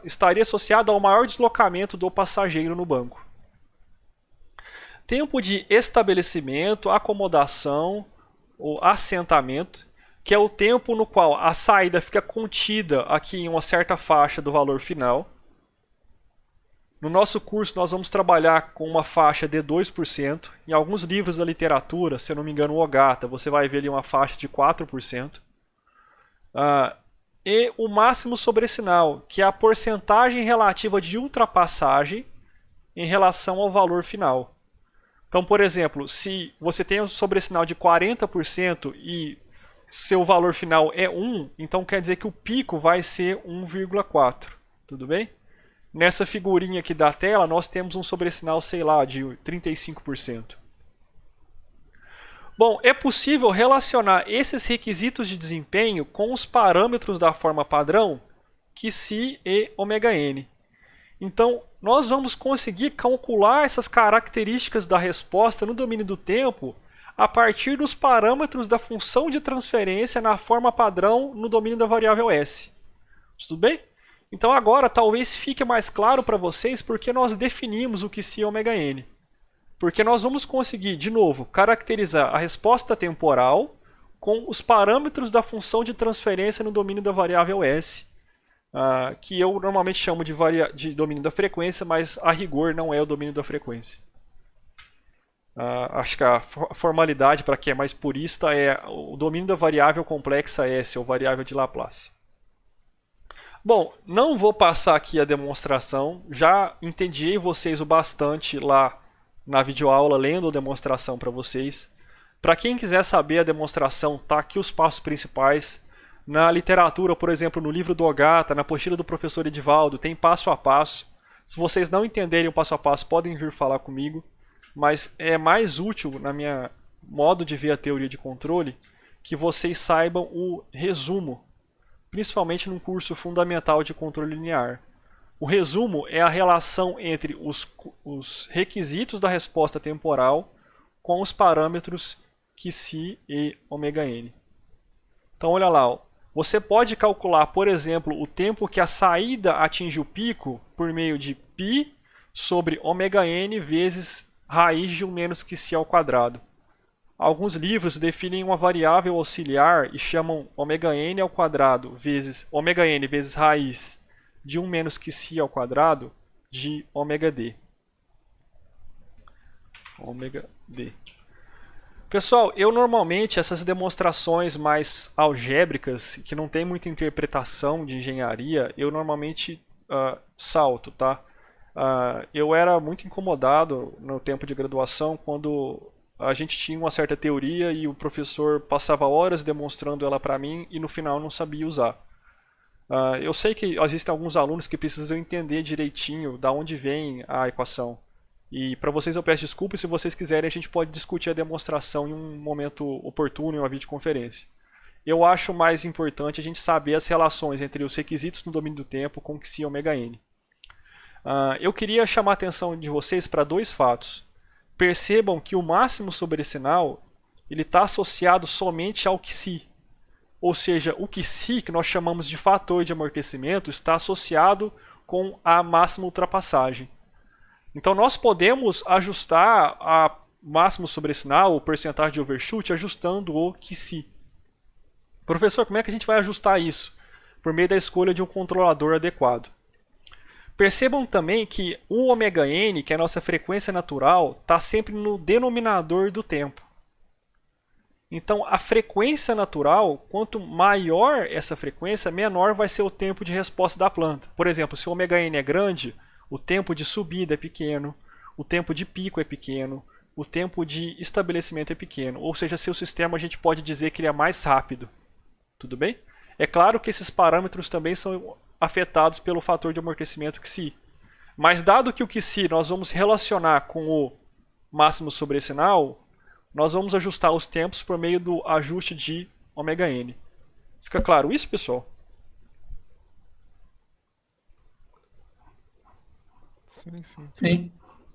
S1: estaria associado ao maior deslocamento do passageiro no banco. Tempo de estabelecimento, acomodação ou assentamento, que é o tempo no qual a saída fica contida aqui em uma certa faixa do valor final. No nosso curso nós vamos trabalhar com uma faixa de 2%. Em alguns livros da literatura, se eu não me engano o Ogata, você vai ver ali uma faixa de 4%. E o máximo sobrecinal, que é a porcentagem relativa de ultrapassagem em relação ao valor final. Então, por exemplo, se você tem um sobrecinal de 40% e seu valor final é 1, então quer dizer que o pico vai ser 1,4. Tudo bem? Nessa figurinha aqui da tela, nós temos um sobrecinal, sei lá, de 35%. Bom, é possível relacionar esses requisitos de desempenho com os parâmetros da forma padrão, Qi e ωn. Então, nós vamos conseguir calcular essas características da resposta no domínio do tempo a partir dos parâmetros da função de transferência na forma padrão no domínio da variável S. Tudo bem? Então agora talvez fique mais claro para vocês porque nós definimos o Qi e ωn. Porque nós vamos conseguir, de novo, caracterizar a resposta temporal com os parâmetros da função de transferência no domínio da variável S, que eu normalmente chamo de domínio da frequência, mas a rigor não é o domínio da frequência. Acho que a formalidade, para quem é mais purista, é o domínio da variável complexa S, ou variável de Laplace. Bom, não vou passar aqui a demonstração, já entendi vocês o bastante lá na videoaula, lendo a demonstração para vocês. Para quem quiser saber a demonstração, tá aqui os passos principais. Na literatura, por exemplo, no livro do Ogata, na apostila do professor Edivaldo, tem passo a passo. Se vocês não entenderem o passo a passo, podem vir falar comigo. Mas é mais útil, na minha modo de ver a teoria de controle, que vocês saibam o resumo, principalmente num curso fundamental de controle linear. O resumo é a relação entre os requisitos da resposta temporal com os parâmetros Qi e ωn. Então olha lá, você pode calcular, por exemplo, o tempo que a saída atinge o pico por meio de π sobre ωn vezes raiz de 1 menos Qi ao quadrado. Alguns livros definem uma variável auxiliar e chamam ωn ao quadrado vezes ωn vezes raiz de 1 menos Qi ao quadrado de ωd. ωd. Pessoal, eu normalmente essas demonstrações mais algébricas, que não tem muita interpretação de engenharia, eu normalmente salto, tá? Eu era muito incomodado no tempo de graduação quando a gente tinha uma certa teoria e o professor passava horas demonstrando ela para mim e no final não sabia usar. Eu sei que existem alguns alunos que precisam entender direitinho da onde vem a equação. E para vocês eu peço desculpa, se vocês quiserem a gente pode discutir a demonstração em um momento oportuno, em uma videoconferência. Eu acho mais importante a gente saber as relações entre os requisitos no domínio do tempo com Qi e ωn. Eu queria chamar a atenção de vocês para dois fatos. Percebam que o máximo sobrecinal está associado somente ao Qi. Ou seja, o Qi, que nós chamamos de fator de amortecimento, está associado com a máxima ultrapassagem. Então nós podemos ajustar a máximo sobre sinal, o percentagem de overshoot, ajustando o QC. Professor, como é que a gente vai ajustar isso? Por meio da escolha de um controlador adequado. Percebam também que o ωn, que é a nossa frequência natural, está sempre no denominador do tempo. Então, a frequência natural, quanto maior essa frequência, menor vai ser o tempo de resposta da planta. Por exemplo, se o ωn é grande, o tempo de subida é pequeno, o tempo de pico é pequeno, o tempo de estabelecimento é pequeno. Ou seja, seu sistema a gente pode dizer que ele é mais rápido. Tudo bem? É claro que esses parâmetros também são afetados pelo fator de amortecimento QC. Mas dado que o QC nós vamos relacionar com o máximo sobre sinal, nós vamos ajustar os tempos por meio do ajuste de ωn. Fica claro isso, pessoal?
S3: Sim, sim.
S2: Sim.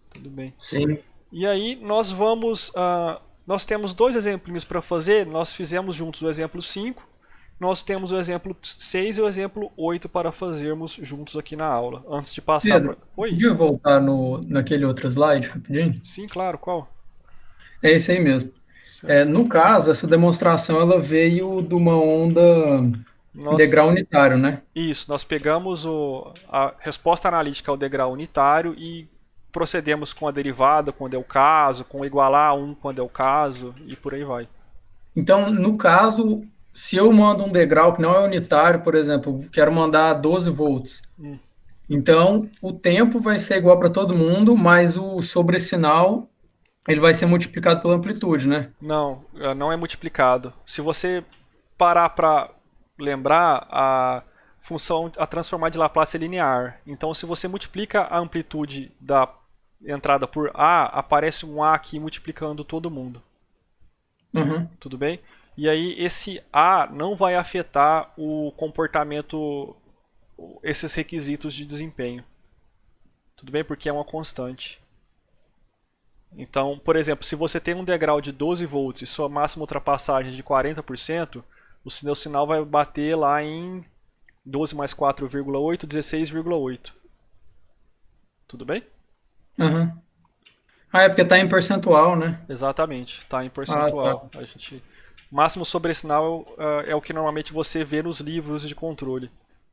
S1: Tudo bem.
S4: Sim.
S1: E aí nós vamos... nós temos dois exemplinhos para fazer. Nós fizemos juntos o exemplo 5. Nós temos o exemplo 6 e o exemplo 8 para fazermos juntos aqui na aula. Antes de passar
S2: Pedro,
S1: para... Oi?
S2: podia voltar naquele outro slide rapidinho?
S1: Sim, claro. Qual?
S2: É esse aí mesmo. No caso, essa demonstração ela veio de uma onda em degrau unitário, né?
S1: Isso, nós pegamos a resposta analítica ao degrau unitário e procedemos com a derivada quando é o caso, com igualar a 1 quando é o caso e por aí vai.
S2: Então, no caso, se eu mando um degrau que não é unitário, por exemplo, quero mandar 12 volts, então o tempo vai ser igual para todo mundo, mas o sobressinal ele vai ser multiplicado pela amplitude, né?
S1: Não, não é multiplicado. Se você parar para lembrar, a função, a transformada de Laplace é linear. Então, se você multiplica a amplitude da entrada por A, aparece um A aqui multiplicando todo mundo.
S2: Uhum.
S1: Tudo bem? E aí esse A não vai afetar o comportamento, esses requisitos de desempenho. Tudo bem? Porque é uma constante. Então, por exemplo, se você tem um degrau de 12 volts e sua máxima ultrapassagem é de 40%, o seu sinal vai bater lá em 12 mais 4,8, 16,8. Tudo bem?
S2: Uhum. É porque está em percentual, né?
S1: Exatamente, está em percentual.
S2: Tá.
S1: Máximo sobre sinal é o que normalmente você vê nos livros de controle.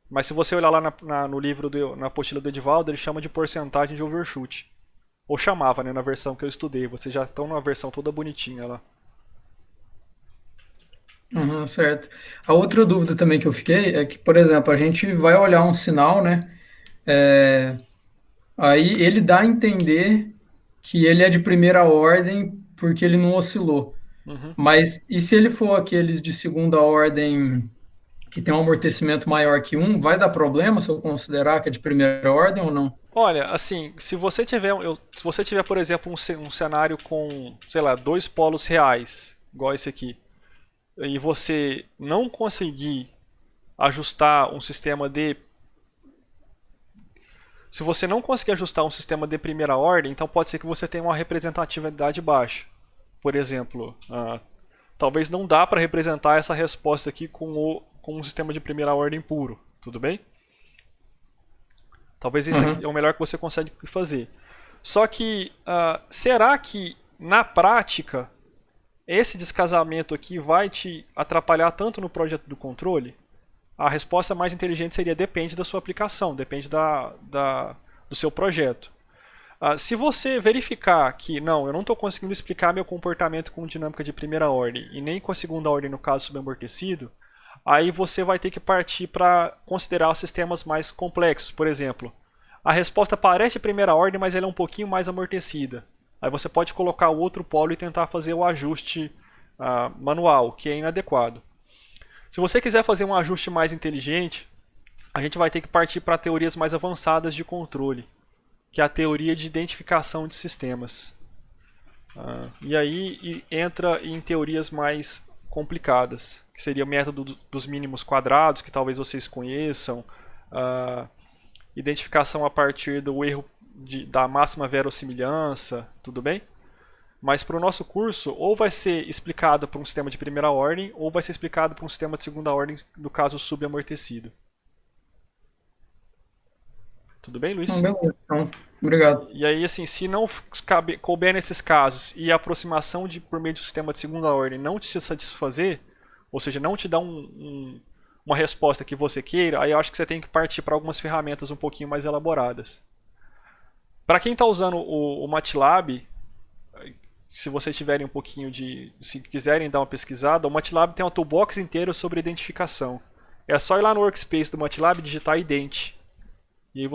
S1: Mas se você olhar lá no livro, na apostila do Edivaldo, ele chama de porcentagem de overshoot. Ou chamava, né, na versão que eu estudei. Vocês já estão numa versão toda bonitinha lá.
S2: Uhum, certo. A outra dúvida também que eu fiquei é que, por exemplo, a gente vai olhar um sinal, né? Aí ele dá a entender que ele é de primeira ordem porque ele não oscilou.
S1: Uhum.
S2: Mas e se ele for aqueles de segunda ordem que tem um amortecimento maior que 1, vai dar problema se eu considerar que é de primeira ordem ou não?
S1: Olha, assim, se você tiver, por exemplo, um cenário com, sei lá, 2 polos reais, igual esse aqui, e você não conseguir ajustar um sistema de... Se você não conseguir ajustar um sistema de primeira ordem, então pode ser que você tenha uma representatividade baixa. Por exemplo, talvez não dá para representar essa resposta aqui com um sistema de primeira ordem puro, tudo bem? Talvez isso aqui é o melhor que você consegue fazer. Só que, será que na prática esse descasamento aqui vai te atrapalhar tanto no projeto do controle? A resposta mais inteligente seria depende da sua aplicação, depende do seu projeto. Se você verificar que não, eu não estou conseguindo explicar meu comportamento com dinâmica de primeira ordem e nem com a segunda ordem no caso subamortecido, aí você vai ter que partir para considerar os sistemas mais complexos. Por exemplo, a resposta parece de primeira ordem, mas ela é um pouquinho mais amortecida. Aí você pode colocar o outro polo e tentar fazer o ajuste manual, que é inadequado. Se você quiser fazer um ajuste mais inteligente, a gente vai ter que partir para teorias mais avançadas de controle, que é a teoria de identificação de sistemas. E aí entra em teorias mais complicadas, que seria o método dos mínimos quadrados, que talvez vocês conheçam, identificação a partir do erro da máxima verossimilhança, tudo bem? Mas para o nosso curso, ou vai ser explicado por um sistema de primeira ordem, ou vai ser explicado por um sistema de segunda ordem, no caso subamortecido. Tudo bem, Luiz?
S2: Beleza. Então, Obrigado.
S1: E aí, assim, se não couber nesses casos e a aproximação por meio do sistema de segunda ordem não te satisfazer, ou seja, não te dá uma resposta que você queira, aí eu acho que você tem que partir para algumas ferramentas um pouquinho mais elaboradas. Para quem está usando o MATLAB, se vocês tiverem um pouquinho se quiserem dar uma pesquisada, o MATLAB tem uma toolbox inteira sobre identificação. É só ir lá no workspace do MATLAB e digitar ident. E aí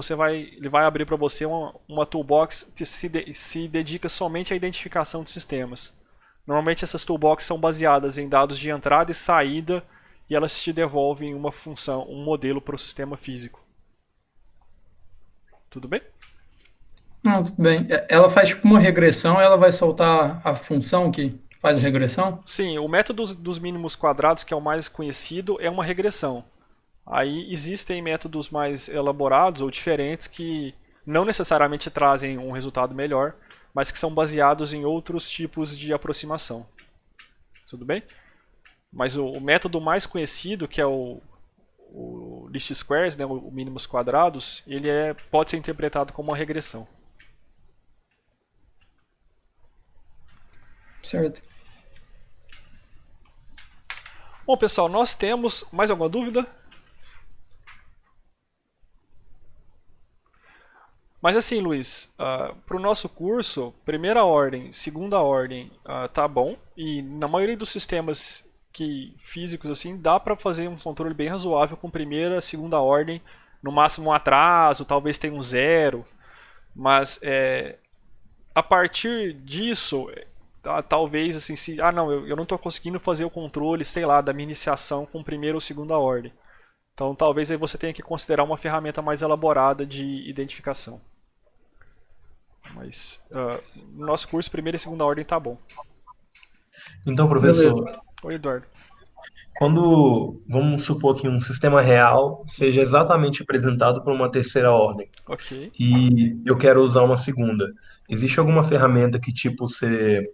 S1: ele vai abrir para você uma toolbox que se dedica somente à identificação de sistemas. Normalmente essas toolboxes são baseadas em dados de entrada e saída e elas te devolvem uma função, um modelo para o sistema físico. Tudo bem?
S2: Não, tudo bem. Ela faz tipo uma regressão, ela vai soltar a função que faz a regressão?
S1: Sim, o método dos mínimos quadrados, que é o mais conhecido, é uma regressão. Aí existem métodos mais elaborados ou diferentes que não necessariamente trazem um resultado melhor, mas que são baseados em outros tipos de aproximação. Tudo bem? Mas o método mais conhecido, que é o least squares, né, o mínimos quadrados, ele pode ser interpretado como uma regressão.
S2: Certo.
S1: Bom, pessoal, nós temos mais alguma dúvida? Mas assim, Luiz, para o nosso curso, primeira ordem, segunda ordem, tá bom. E na maioria dos sistemas físicos assim, dá para fazer um controle bem razoável com primeira, segunda ordem, no máximo um atraso, talvez tenha um zero. Mas a partir disso, talvez assim, não, eu não estou conseguindo fazer o controle, sei lá, da minha iniciação com primeira ou segunda ordem. Então talvez aí você tenha que considerar uma ferramenta mais elaborada de identificação. Mas no nosso curso, primeira e segunda ordem tá bom.
S4: Então, professor,
S1: Oi, Eduardo.
S4: quando vamos supor que um sistema real seja exatamente apresentado por uma terceira ordem,
S1: Ok.
S4: e eu quero usar uma segunda, existe alguma ferramenta que tipo você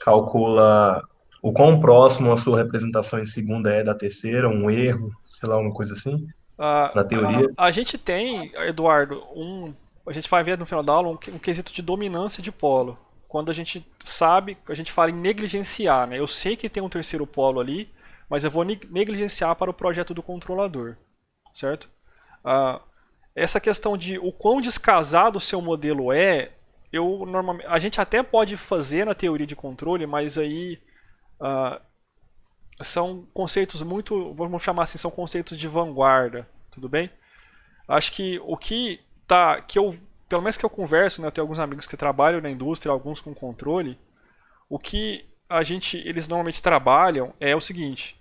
S4: calcula o quão próximo a sua representação em segunda é da terceira, um erro, sei lá, uma coisa assim, na teoria?
S1: A gente tem, Eduardo, a gente vai ver no final da aula um quesito de dominância de polo. Quando a gente sabe, a gente fala em negligenciar, né? Eu sei que tem um terceiro polo ali, mas eu vou negligenciar para o projeto do controlador, certo? Essa questão de o quão descasado o seu modelo normalmente, a gente até pode fazer na teoria de controle, mas aí são conceitos muito, vamos chamar assim, são conceitos de vanguarda, tudo bem? Acho que pelo menos que eu converso, né, eu tenho alguns amigos que trabalham na indústria, alguns com controle, o que eles normalmente trabalham é o seguinte: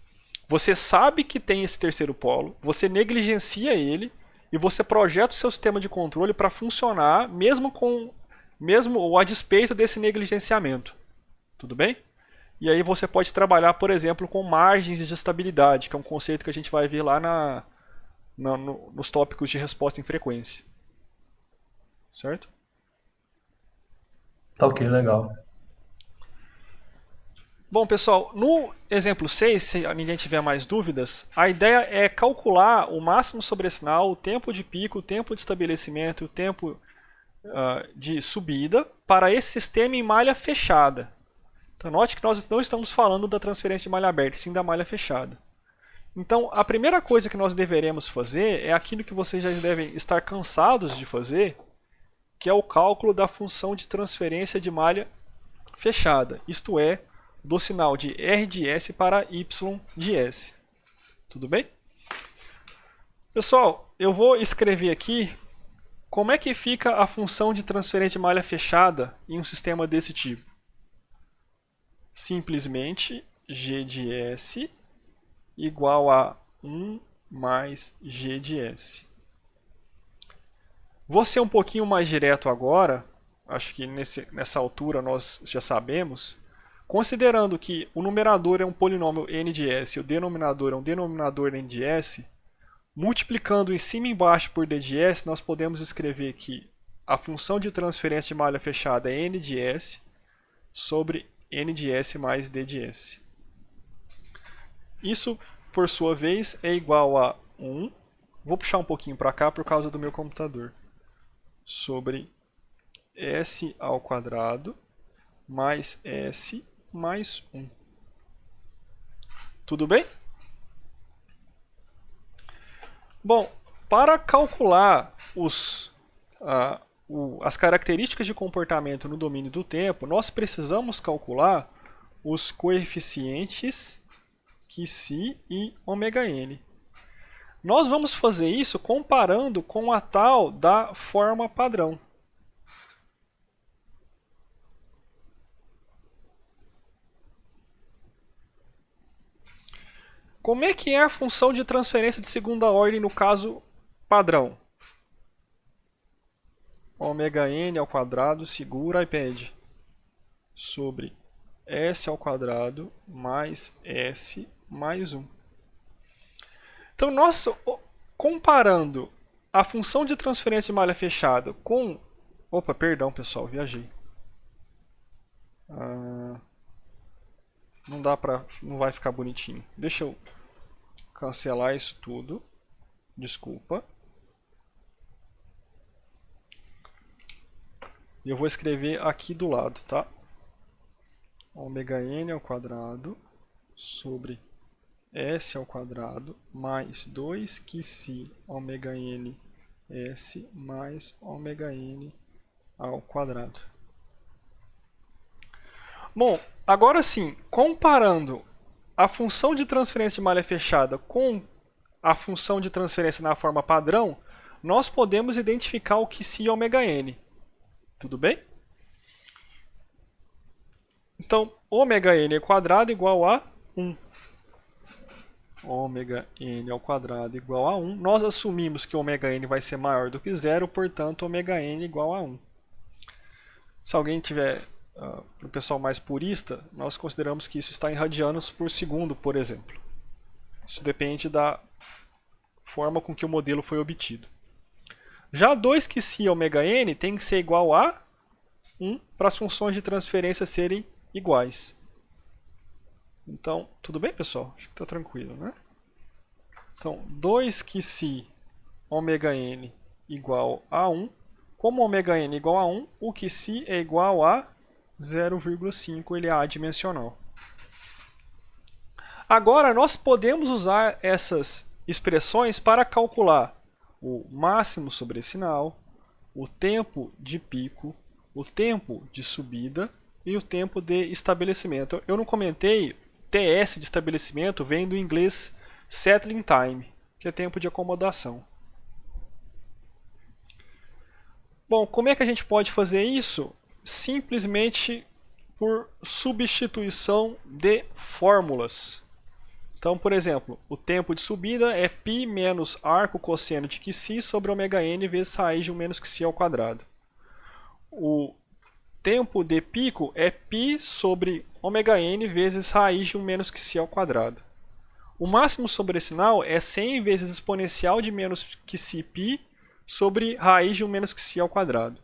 S1: você sabe que tem esse terceiro polo, você negligencia ele e você projeta o seu sistema de controle para funcionar mesmo a despeito desse negligenciamento. Tudo bem? E aí você pode trabalhar, por exemplo, com margens de estabilidade, que é um conceito que a gente vai ver lá nos tópicos de resposta em frequência. Certo?
S4: Tá ok, legal.
S1: Bom, pessoal, no exemplo 6, se ninguém tiver mais dúvidas, a ideia é calcular o máximo sobressinal, o tempo de pico, o tempo de estabelecimento, o tempo de subida para esse sistema em malha fechada. Então, note que nós não estamos falando da transferência de malha aberta, sim da malha fechada. Então, a primeira coisa que nós deveremos fazer é aquilo que vocês já devem estar cansados de fazer, que é o cálculo da função de transferência de malha fechada, isto é, do sinal de R de S para Y de S. Tudo bem? Pessoal, eu vou escrever aqui como é que fica a função de transferência de malha fechada em um sistema desse tipo. Simplesmente G de S igual a 1 mais G de S. Vou ser um pouquinho mais direto agora, acho que nessa altura nós já sabemos, considerando que o numerador é um polinômio n de S e o denominador é um denominador n de S, multiplicando em cima e embaixo por d de S, nós podemos escrever que a função de transferência de malha fechada é n de S sobre n de S mais d de S. Isso, por sua vez, é igual a 1, vou puxar um pouquinho para cá por causa do meu computador, sobre S ao quadrado mais S mais 1. Tudo bem? Bom, para calcular as características de comportamento no domínio do tempo, nós precisamos calcular os coeficientes Qi e ωn. Nós vamos fazer isso comparando com a tal da forma padrão. Como é que é a função de transferência de segunda ordem no caso padrão? Ωn ao quadrado segura iPad sobre S ao quadrado mais S mais 1. Então, nós comparando a função de transferência de malha fechada com... Opa, perdão, pessoal, viajei. Não vai ficar bonitinho. Deixa eu cancelar isso tudo. Desculpa. E eu vou escrever aqui do lado, tá? Ωn ao quadrado sobre S ao quadrado mais 2Qi ωn S mais ωn ao quadrado. Bom, agora sim, comparando a função de transferência de malha fechada com a função de transferência na forma padrão, nós podemos identificar o Qi ωn. Tudo bem? Então, ωn ao quadrado igual a 1. Ωn ao quadrado igual a 1. Nós assumimos que ωn vai ser maior do que 0, portanto, ωn igual a 1. Se alguém tiver, para o pessoal mais purista, nós consideramos que isso está em radianos por segundo, por exemplo. Isso depende da forma com que o modelo foi obtido. Já 2Qi ωn tem que ser igual a 1 para as funções de transferência serem iguais. Então, tudo bem, pessoal? Acho que está tranquilo, né? Então, 2Qi ωn igual a 1. Como ωn é igual a 1, o Qi é igual a 0,5, ele é adimensional. Agora, nós podemos usar essas expressões para calcular o máximo sobre sinal, o tempo de pico, o tempo de subida e o tempo de estabelecimento. Eu não comentei, TS de estabelecimento vem do inglês settling time, que é tempo de acomodação. Bom, como é que a gente pode fazer isso? Simplesmente por substituição de fórmulas. Então, por exemplo, o tempo de subida é π menos arco cosseno de Qi sobre ωn vezes raiz de 1 menos Qi ao quadrado. O tempo de pico é π sobre ωn vezes raiz de 1 menos Qi ao quadrado. O máximo sobre sinal é 100 vezes exponencial de menos Qi sobre raiz de 1 menos Qi ao quadrado.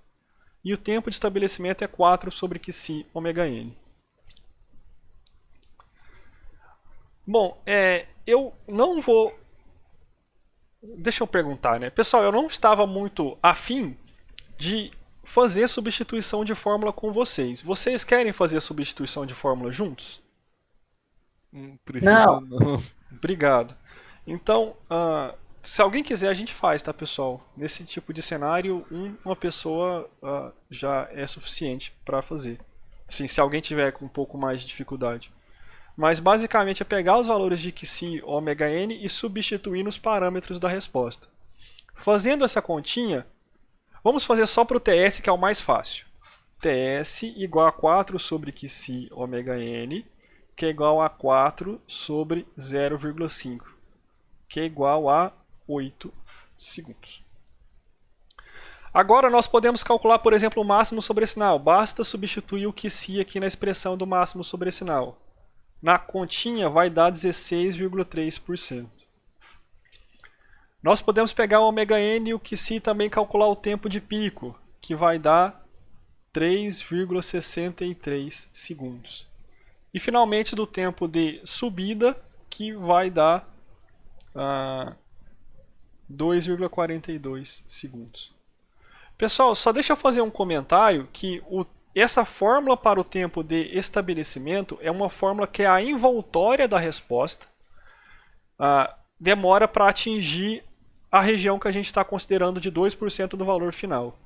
S1: E o tempo de estabelecimento é 4 sobre Qi ωn. Bom, eu não vou... Deixa eu perguntar, né? Pessoal, eu não estava muito afim de fazer substituição de fórmula com vocês. Vocês querem fazer substituição de fórmula juntos?
S3: Não precisa não.
S1: Obrigado. Então, se alguém quiser, a gente faz, tá, pessoal? Nesse tipo de cenário, uma pessoa já é suficiente para fazer. Assim, se alguém tiver com um pouco mais de dificuldade. Mas basicamente é pegar os valores de Qi ωn e substituir nos parâmetros da resposta. Fazendo essa continha, vamos fazer só para o TS, que é o mais fácil. TS igual a 4 sobre Qi ωn, que é igual a 4 sobre 0,5, que é igual a 8 segundos. Agora nós podemos calcular, por exemplo, o máximo sobre sinal. Basta substituir o Qi aqui na expressão do máximo sobre sinal. Na continha vai dar 16,3%. Nós podemos pegar o ωn e o Qi também calcular o tempo de pico, que vai dar 3,63 segundos. E finalmente do tempo de subida, que vai dar 2,42 segundos. Pessoal, só deixa eu fazer um comentário que essa fórmula para o tempo de estabelecimento é uma fórmula que é a envoltória da resposta. Demora para atingir a região que a gente está considerando de 2% do valor final.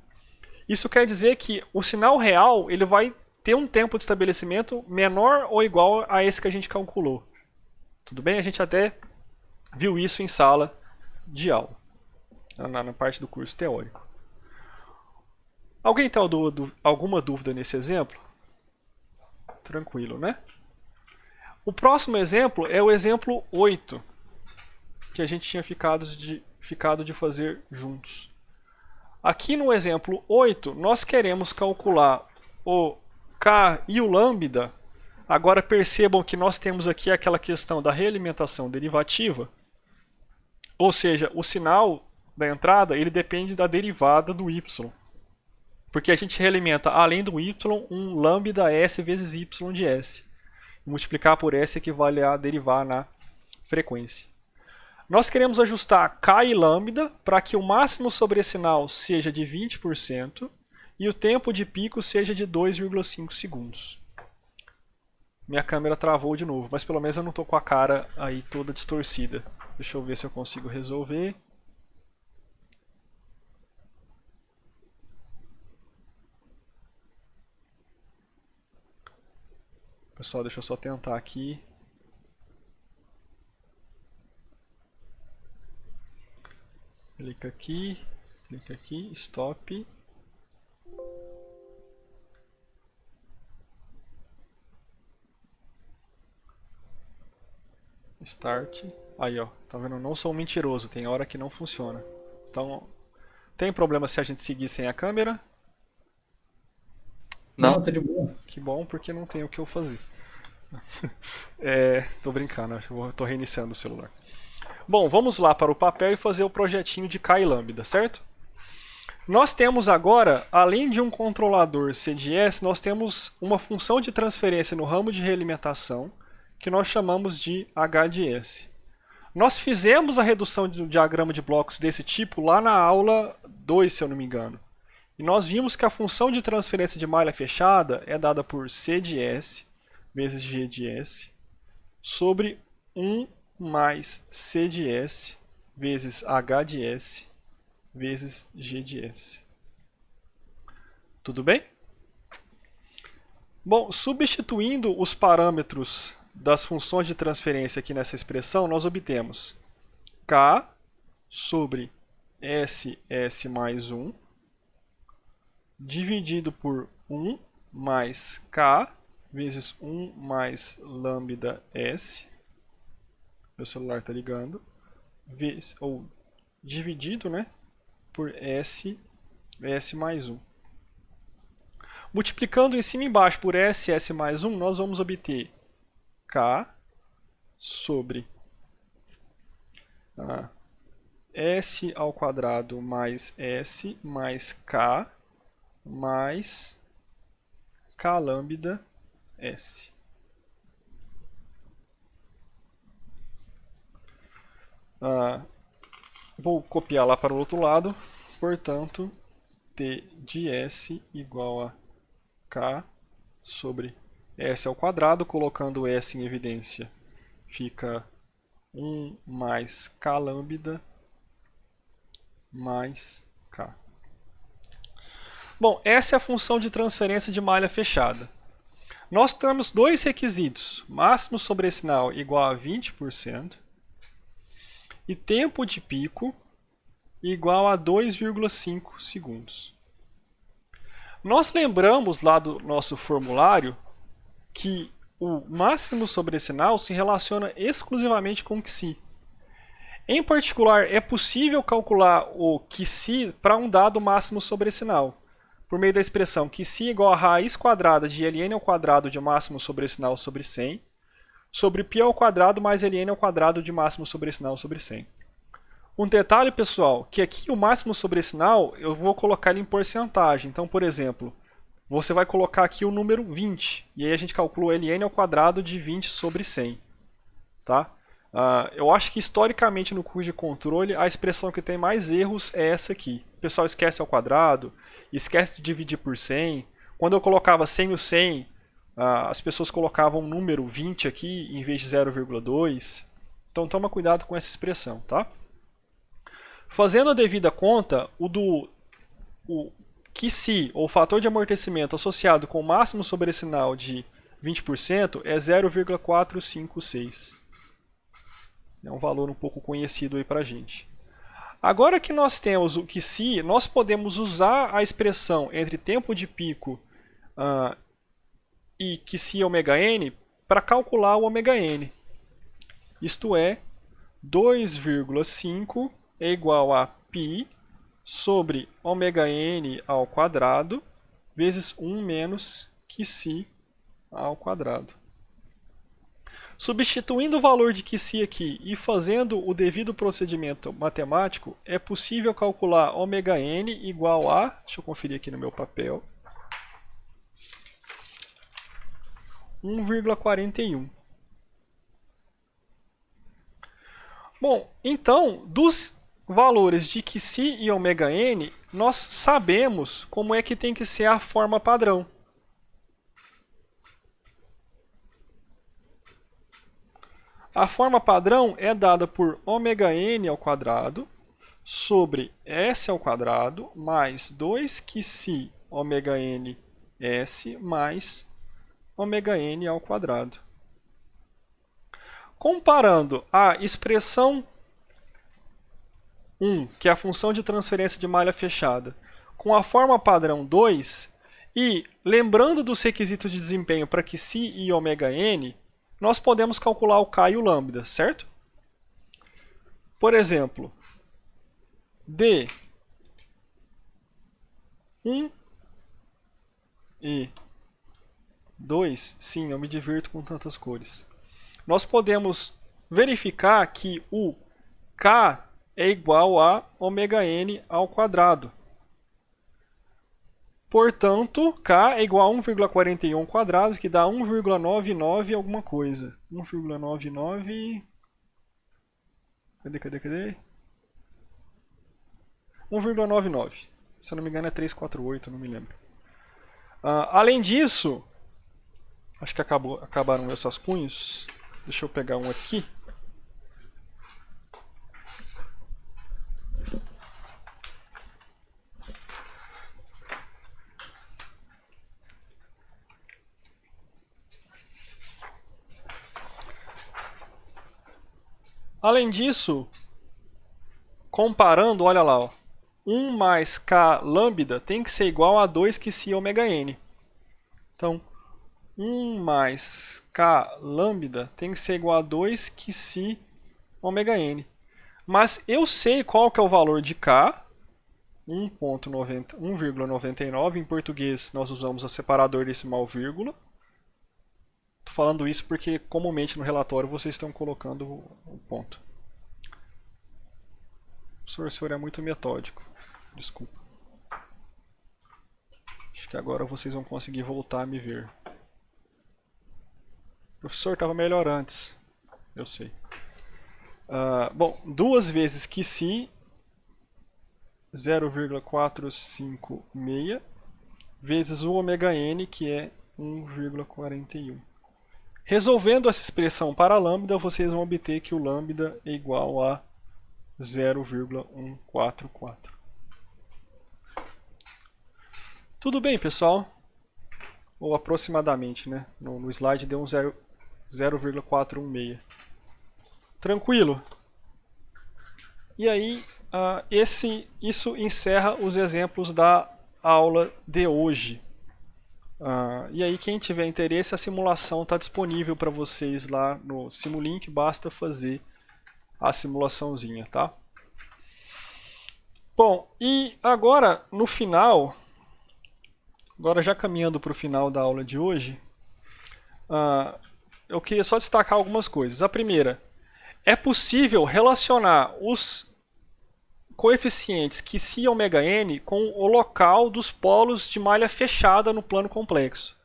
S1: Isso quer dizer que o sinal real ele vai ter um tempo de estabelecimento menor ou igual a esse que a gente calculou. Tudo bem? A gente até viu isso em sala de aula, na parte do curso teórico. Alguém tem alguma dúvida nesse exemplo? Tranquilo, né? O próximo exemplo é o exemplo 8, que a gente tinha ficado de fazer juntos. Aqui no exemplo 8, nós queremos calcular o K e o lambda. Agora percebam que nós temos aqui aquela questão da realimentação derivativa, ou seja, o sinal da entrada ele depende da derivada do y. Porque a gente realimenta, além do y, um lambda s vezes y de s. Multiplicar por s equivale a derivar na frequência. Nós queremos ajustar k e lambda para que o máximo sobre esse sinal seja de 20% e o tempo de pico seja de 2,5 segundos. Minha câmera travou de novo, mas pelo menos eu não estou com a cara aí toda distorcida. Deixa eu ver se eu consigo resolver. Pessoal, deixa eu só tentar aqui. Clica aqui, stop. Start. Aí, ó, tá vendo? Não sou um mentiroso, tem hora que não funciona. Então, tem problema se a gente seguir sem a câmera?
S2: Não, tá de boa.
S1: Que bom, porque não tem o que eu fazer. Tô brincando, tô reiniciando o celular. Bom, vamos lá para o papel e fazer o projetinho de K e lambda, certo? Nós temos agora, além de um controlador C de S, nós temos uma função de transferência no ramo de realimentação, que nós chamamos de H de S. Nós fizemos a redução de um diagrama de blocos desse tipo lá na aula 2, se eu não me engano. E nós vimos que a função de transferência de malha fechada é dada por C de S vezes G de S sobre 1 mais C de S vezes H de S vezes G de S. Tudo bem? Bom, substituindo os parâmetros das funções de transferência aqui nessa expressão, nós obtemos K sobre SS mais 1 dividido por 1 mais K vezes 1 mais lambda S. Meu celular está ligando. Ou dividido, né, por S mais 1. Multiplicando em cima e embaixo por S mais 1, nós vamos obter K sobre S ao quadrado mais S mais K mais K lambda S. Vou copiar lá para o outro lado, portanto, T de S igual a K sobre S ao quadrado, colocando S em evidência, fica 1 mais K lambda mais K. Bom, essa é a função de transferência de malha fechada. Nós temos dois requisitos, máximo sobre esse sinal igual a 20% e tempo de pico igual a 2,5 segundos. Nós lembramos lá do nosso formulário que o máximo sobre esse sinal se relaciona exclusivamente com o QSI. Em particular, é possível calcular o QSI para um dado máximo sobre esse sinal, por meio da expressão QSI igual a raiz quadrada de ln ao quadrado de máximo sobre esse sinal sobre 100, sobre π ao quadrado mais ln ao quadrado de máximo sobre esse sinal sobre 100. Um detalhe, pessoal, que aqui o máximo sobre esse sinal eu vou colocar ele em porcentagem. Então, por exemplo, você vai colocar aqui o número 20, e aí a gente calcula o ln ao quadrado de 20 sobre 100. Tá? Eu acho que historicamente no curso de controle a expressão que tem mais erros é essa aqui. O pessoal esquece ao quadrado, esquece de dividir por 100. Quando eu colocava 100 o 100, as pessoas colocavam um número 20 aqui em vez de 0,2. Então toma cuidado com essa expressão, tá? Fazendo a devida conta, o QC, ou fator de amortecimento associado com o máximo sobrecinal de 20%, é 0,456. É um valor um pouco conhecido aí pra gente. Agora que nós temos o QC, nós podemos usar a expressão entre tempo de pico e QC ômega n para calcular o ômega n. Isto é, 2,5 é igual a π sobre ômega n ao quadrado vezes 1 menos QC ao quadrado. Substituindo o valor de QC aqui e fazendo o devido procedimento matemático, é possível calcular ômega n igual a, deixa eu conferir aqui no meu papel, 1,41. Bom, então, dos valores de QC e ômega n, nós sabemos como é que tem que ser a forma padrão. A forma padrão é dada por ômega n ao quadrado sobre s ao quadrado mais 2qc ômega n s mais ômega n ao quadrado. Comparando a expressão 1, que é a função de transferência de malha fechada, com a forma padrão 2, e lembrando dos requisitos de desempenho para QC e ômega n, nós podemos calcular o K e o lambda, certo? Por exemplo, D1 e 2, sim, eu me divirto com tantas cores. Nós podemos verificar que o K é igual a ômega n ao quadrado. Portanto, K é igual a 1,41 quadrado, que dá 1,99 alguma coisa. 1,99... Cadê? 1,99. Se eu não me engano é 348, não me lembro. Além disso, acho que acabaram meus rascunhos. Deixa eu pegar um aqui. Além disso, comparando, olha lá, ó, 1 mais K lambda tem que ser igual a 2 QC ômega n. Então, 1 mais K lambda tem que ser igual a 2 QC ômega n. Mas eu sei qual que é o valor de K, 1,99. Em português nós usamos o separador decimal vírgula. Estou falando isso porque comumente no relatório vocês estão colocando o ponto. O senhor é muito metódico. Desculpa. Acho que agora vocês vão conseguir voltar a me ver. O professor estava melhor antes. Eu sei. Bom, 2 vezes QC 0,456 vezes o ômega n, que é 1,41. Resolvendo essa expressão para lambda, vocês vão obter que o lambda é igual a 0,144. Tudo bem, pessoal? Ou aproximadamente, né? No slide deu um 0,416. Tranquilo? E aí, isso encerra os exemplos da aula de hoje. E aí, quem tiver interesse, a simulação está disponível para vocês lá no Simulink, basta fazer a simulaçãozinha, tá? Bom, e agora, no final, agora já caminhando para o final da aula de hoje, eu queria só destacar algumas coisas. A primeira, é possível relacionar os coeficientes QC e ômega n com o local dos polos de malha fechada no plano complexo.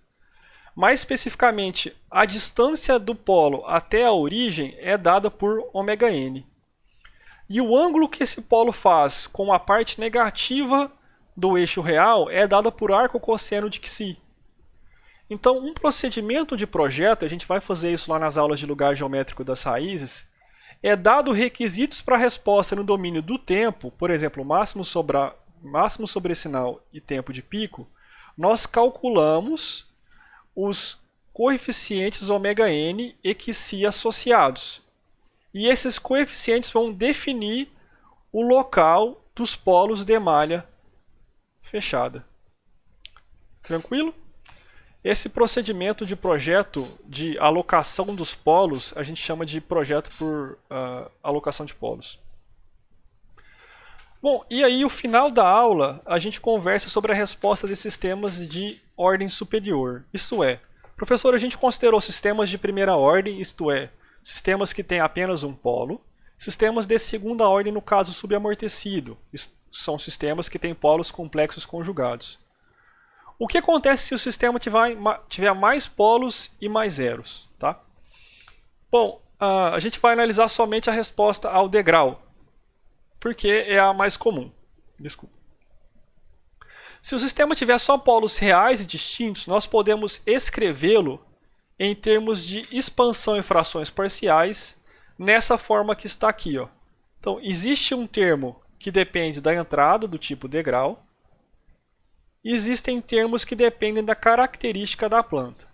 S1: Mais especificamente, a distância do polo até a origem é dada por ômega n. E o ângulo que esse polo faz com a parte negativa do eixo real é dada por arco cosseno de Xi. Então, um procedimento de projeto, a gente vai fazer isso lá nas aulas de lugar geométrico das raízes, é dado requisitos para a resposta no domínio do tempo, por exemplo, máximo sobrecinal e tempo de pico, nós calculamos os coeficientes ômega-n e Xi associados. E esses coeficientes vão definir o local dos polos de malha fechada. Tranquilo? Esse procedimento de projeto de alocação dos polos, a gente chama de projeto por alocação de polos. Bom, e aí o final da aula, a gente conversa sobre a resposta de sistemas de ordem superior. Isto é, professor, a gente considerou sistemas de primeira ordem, isto é, sistemas que têm apenas um polo, sistemas de segunda ordem, no caso subamortecido, são sistemas que têm polos complexos conjugados. O que acontece se o sistema tiver mais polos e mais zeros? Tá? Bom, a gente vai analisar somente a resposta ao degrau, porque é a mais comum. Desculpa. Se o sistema tiver só polos reais e distintos, nós podemos escrevê-lo em termos de expansão em frações parciais, nessa forma que está aqui. Ó. Então, existe um termo que depende da entrada do tipo degrau, e existem termos que dependem da característica da planta.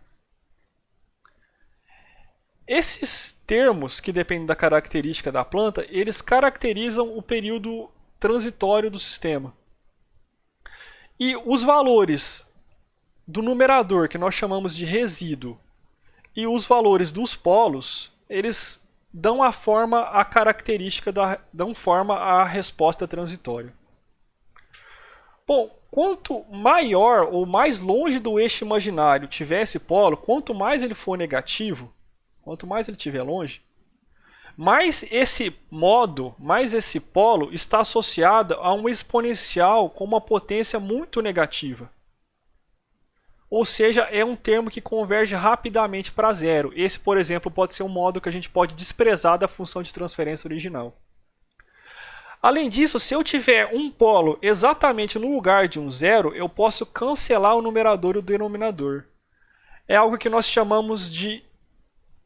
S1: Esses termos que dependem da característica da planta, eles caracterizam o período transitório do sistema. E os valores do numerador, que nós chamamos de resíduo, e os valores dos polos, eles dão a forma à característica, dão forma à resposta transitória. Bom, quanto maior ou mais longe do eixo imaginário tiver esse polo, quanto mais ele for negativo, quanto mais ele estiver longe, mais esse modo, mais esse polo está associado a um exponencial com uma potência muito negativa. Ou seja, é um termo que converge rapidamente para zero. Esse, por exemplo, pode ser um modo que a gente pode desprezar da função de transferência original. Além disso, se eu tiver um polo exatamente no lugar de um zero, eu posso cancelar o numerador e o denominador. É algo que nós chamamos de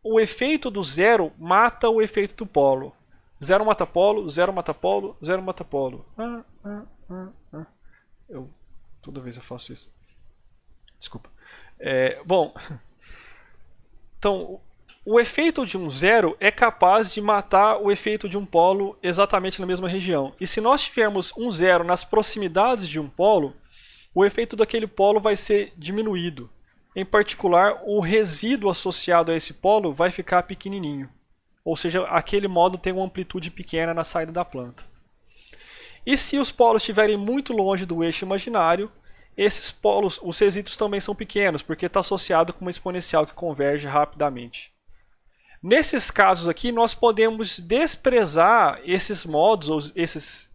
S1: o efeito do zero mata o efeito do polo. Zero mata polo, zero mata polo, zero mata polo. Toda vez eu faço isso. Desculpa. Bom, então, o efeito de um zero é capaz de matar o efeito de um polo exatamente na mesma região. E se nós tivermos um zero nas proximidades de um polo, o efeito daquele polo vai ser diminuído. Em particular, o resíduo associado a esse polo vai ficar pequenininho. Ou seja, aquele modo tem uma amplitude pequena na saída da planta. E se os polos estiverem muito longe do eixo imaginário, esses polos, os resíduos também são pequenos, porque está associado com uma exponencial que converge rapidamente. Nesses casos aqui, nós podemos desprezar esses modos, ou esses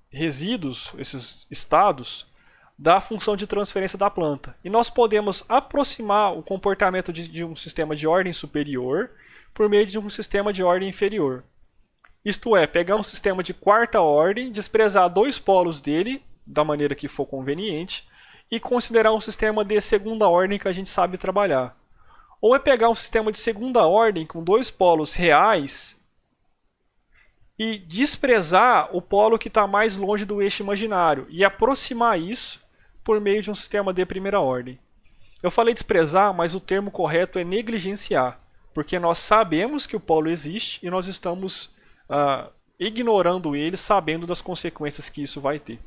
S1: resíduos, esses estados, da função de transferência da planta. E nós podemos aproximar o comportamento de um sistema de ordem superior por meio de um sistema de ordem inferior. Isto é, pegar um sistema de quarta ordem, desprezar dois polos dele, da maneira que for conveniente, e considerar um sistema de segunda ordem que a gente sabe trabalhar. Ou é pegar um sistema de segunda ordem com dois polos reais e desprezar o polo que está mais longe do eixo imaginário e aproximar isso por meio de um sistema de primeira ordem. Eu falei desprezar, mas o termo correto é negligenciar, porque nós sabemos que o polo existe e nós estamos ignorando ele, sabendo das consequências que isso vai ter.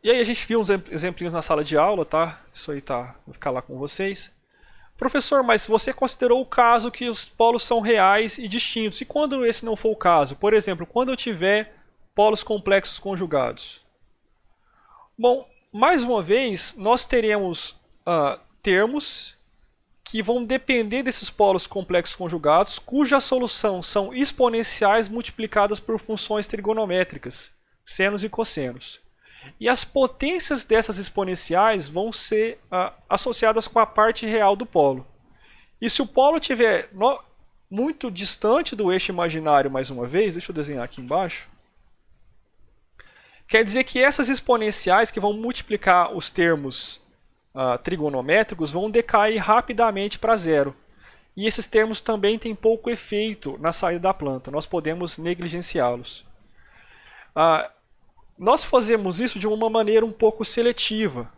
S1: E aí a gente viu uns exemplinhos na sala de aula, tá? Isso aí tá, vou ficar lá com vocês. Professor, mas você considerou o caso que os polos são reais e distintos. E quando esse não for o caso? Por exemplo, quando eu tiver polos complexos conjugados. Bom, mais uma vez, nós teremos termos que vão depender desses polos complexos conjugados, cuja solução são exponenciais multiplicadas por funções trigonométricas, senos e cossenos. E as potências dessas exponenciais vão ser associadas com a parte real do polo. E se o polo estiver muito distante do eixo imaginário, mais uma vez, deixa eu desenhar aqui embaixo. Quer dizer que essas exponenciais que vão multiplicar os termos trigonométricos vão decair rapidamente para zero. E esses termos também têm pouco efeito na saída da planta, nós podemos negligenciá-los. Nós fazemos isso de uma maneira um pouco seletiva.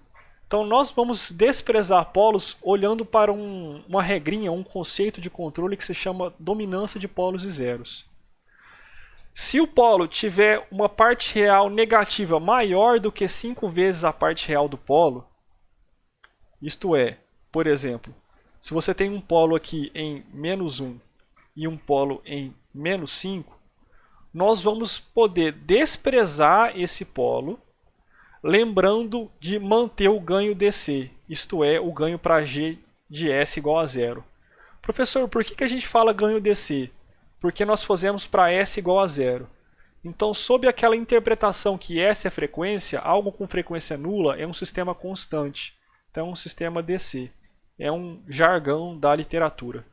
S1: Então nós vamos desprezar polos olhando para uma regrinha, um conceito de controle que se chama dominância de polos e zeros. Se o polo tiver uma parte real negativa maior do que 5 vezes a parte real do polo, isto é, por exemplo, se você tem um polo aqui em -1 e um polo em -5, nós vamos poder desprezar esse polo, lembrando de manter o ganho DC, isto é, o ganho para G de S igual a zero. Professor, por que a gente fala ganho DC? Porque nós fazemos para S igual a zero. Então, sob aquela interpretação que S é frequência, algo com frequência nula é um sistema constante. Então, é um sistema DC. É um jargão da literatura.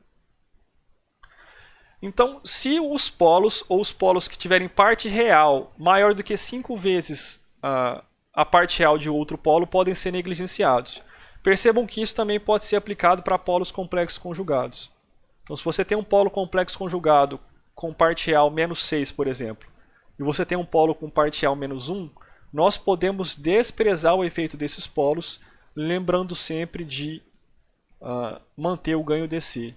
S1: Então, se os polos, ou os polos que tiverem parte real maior do que 5 vezes a parte real de outro polo, podem ser negligenciados. Percebam que isso também pode ser aplicado para polos complexos conjugados. Então, se você tem um polo complexo conjugado com parte real -6, por exemplo, e você tem um polo com parte real -1, nós podemos desprezar o efeito desses polos, lembrando sempre de manter o ganho DC.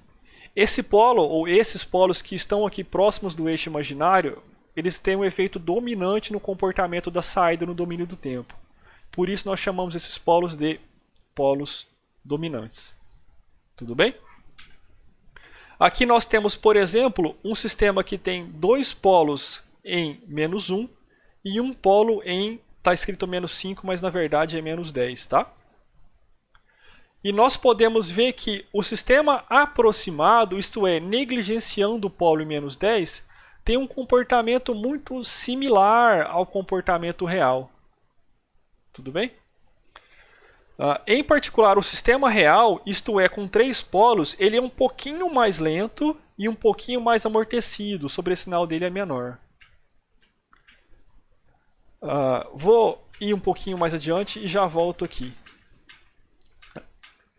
S1: Esse polo, ou esses polos que estão aqui próximos do eixo imaginário, eles têm um efeito dominante no comportamento da saída no domínio do tempo. Por isso nós chamamos esses polos de polos dominantes. Tudo bem? Aqui nós temos, por exemplo, um sistema que tem 2 polos em -1 e um polo em, está escrito -5, mas na verdade é -10, tá? E nós podemos ver que o sistema aproximado, isto é, negligenciando o polo em -10, tem um comportamento muito similar ao comportamento real. Tudo bem? Em particular, o sistema real, isto é, com 3 polos, ele é um pouquinho mais lento e um pouquinho mais amortecido. O sobressinal dele é menor. Vou ir um pouquinho mais adiante e já volto aqui.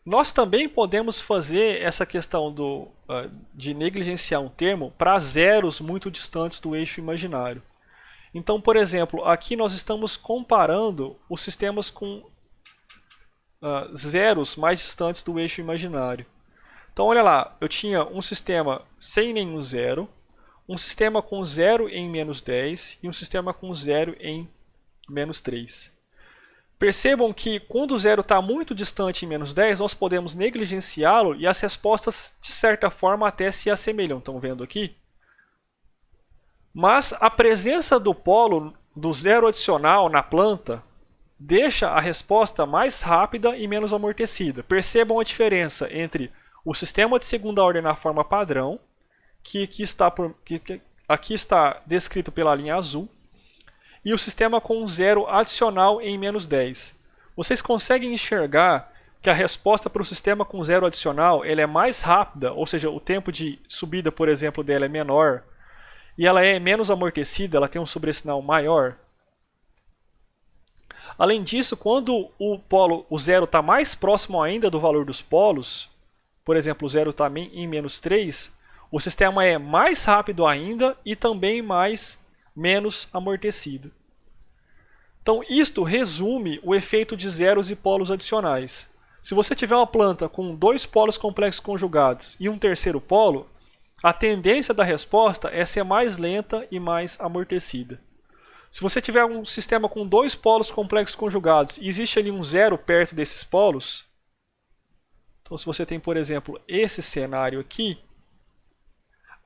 S1: Nós também podemos fazer essa questão de negligenciar um termo para zeros muito distantes do eixo imaginário. Então, por exemplo, aqui nós estamos comparando os sistemas com zeros mais distantes do eixo imaginário. Então, olha lá, eu tinha um sistema sem nenhum zero, um sistema com zero em -10 e um sistema com zero em -3. Percebam que quando o zero está muito distante em -10, nós podemos negligenciá-lo e as respostas, de certa forma, até se assemelham. Estão vendo aqui? Mas a presença do polo do zero adicional na planta deixa a resposta mais rápida e menos amortecida. Percebam a diferença entre o sistema de segunda ordem na forma padrão, que aqui está descrito pela linha azul, e o sistema com zero adicional em -10. Vocês conseguem enxergar que a resposta para o sistema com zero adicional ela é mais rápida, ou seja, o tempo de subida, por exemplo, dela é menor, e ela é menos amortecida, ela tem um sobressinal maior. Além disso, quando o zero está mais próximo ainda do valor dos polos, por exemplo, o zero está em -3, o sistema é mais rápido ainda e também menos amortecido. Então, isto resume o efeito de zeros e polos adicionais. Se você tiver uma planta com 2 polos complexos conjugados e um terceiro polo, a tendência da resposta é ser mais lenta e mais amortecida. Se você tiver um sistema com 2 polos complexos conjugados e existe ali um zero perto desses polos, então se você tem, por exemplo, esse cenário aqui,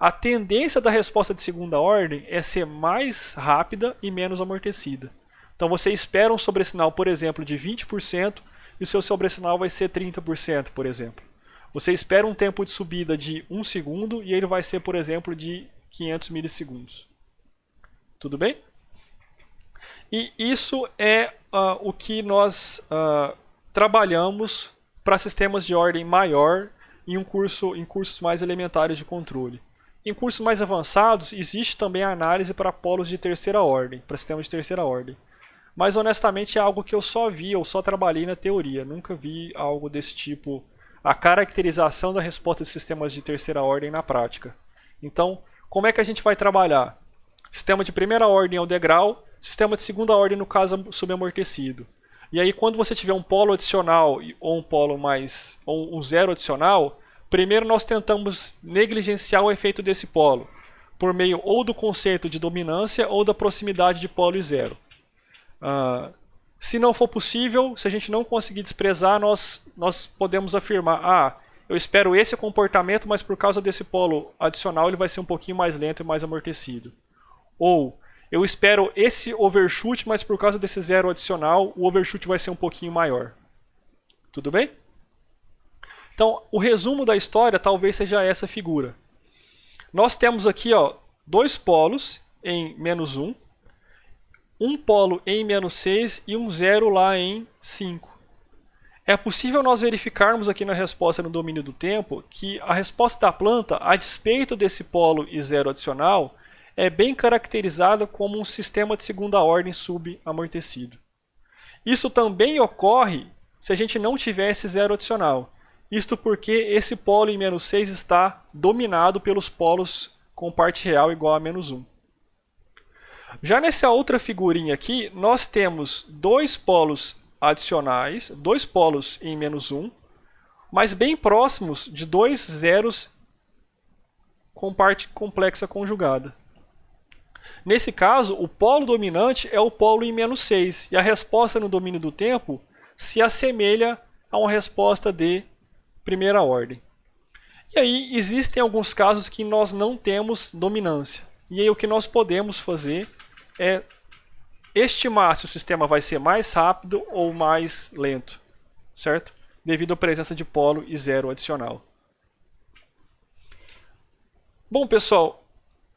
S1: a tendência da resposta de segunda ordem é ser mais rápida e menos amortecida. Então você espera um sobressinal, por exemplo, de 20% e o seu sobressinal vai ser 30%, por exemplo. Você espera um tempo de subida de 1 segundo e ele vai ser, por exemplo, de 500 milissegundos. Tudo bem? E isso é o que nós trabalhamos para sistemas de ordem maior em cursos mais elementares de controle. Em cursos mais avançados, existe também a análise para polos de terceira ordem, para sistemas de terceira ordem. mas honestamente é algo que eu só trabalhei na teoria, nunca vi algo desse tipo, a caracterização da resposta de sistemas de terceira ordem na prática. Então, como é que a gente vai trabalhar? Sistema de primeira ordem é o degrau, sistema de segunda ordem, no caso, subamortecido. E aí, quando você tiver um polo adicional ou um polo mais, ou um zero adicional, primeiro nós tentamos negligenciar o efeito desse polo, por meio ou do conceito de dominância ou da proximidade de polo e zero. Se não for possível, se a gente não conseguir desprezar, nós podemos afirmar, eu espero esse comportamento, mas por causa desse polo adicional ele vai ser um pouquinho mais lento e mais amortecido. Ou, eu espero esse overshoot, mas por causa desse zero adicional, o overshoot vai ser um pouquinho maior. Tudo bem? Então, o resumo da história talvez seja essa figura. Nós temos aqui dois polos em menos 1, um polo em menos 6 e um zero lá em 5. É possível nós verificarmos aqui na resposta no domínio do tempo que a resposta da planta, a despeito desse polo e zero adicional, é bem caracterizada como um sistema de segunda ordem subamortecido. Isso também ocorre se a gente não tiver esse zero adicional. Isto porque esse polo em menos 6 está dominado pelos polos com parte real igual a menos 1. Já nessa outra figurinha aqui, nós temos dois polos adicionais, dois polos em menos 1, mas bem próximos de dois zeros com parte complexa conjugada. Nesse caso, o polo dominante é o polo em menos 6, e a resposta no domínio do tempo se assemelha a uma resposta de primeira ordem. E aí existem alguns casos que nós não temos dominância. E aí o que nós podemos fazer é estimar se o sistema vai ser mais rápido ou mais lento, certo? Devido à presença de polo e zero adicional. Bom, pessoal,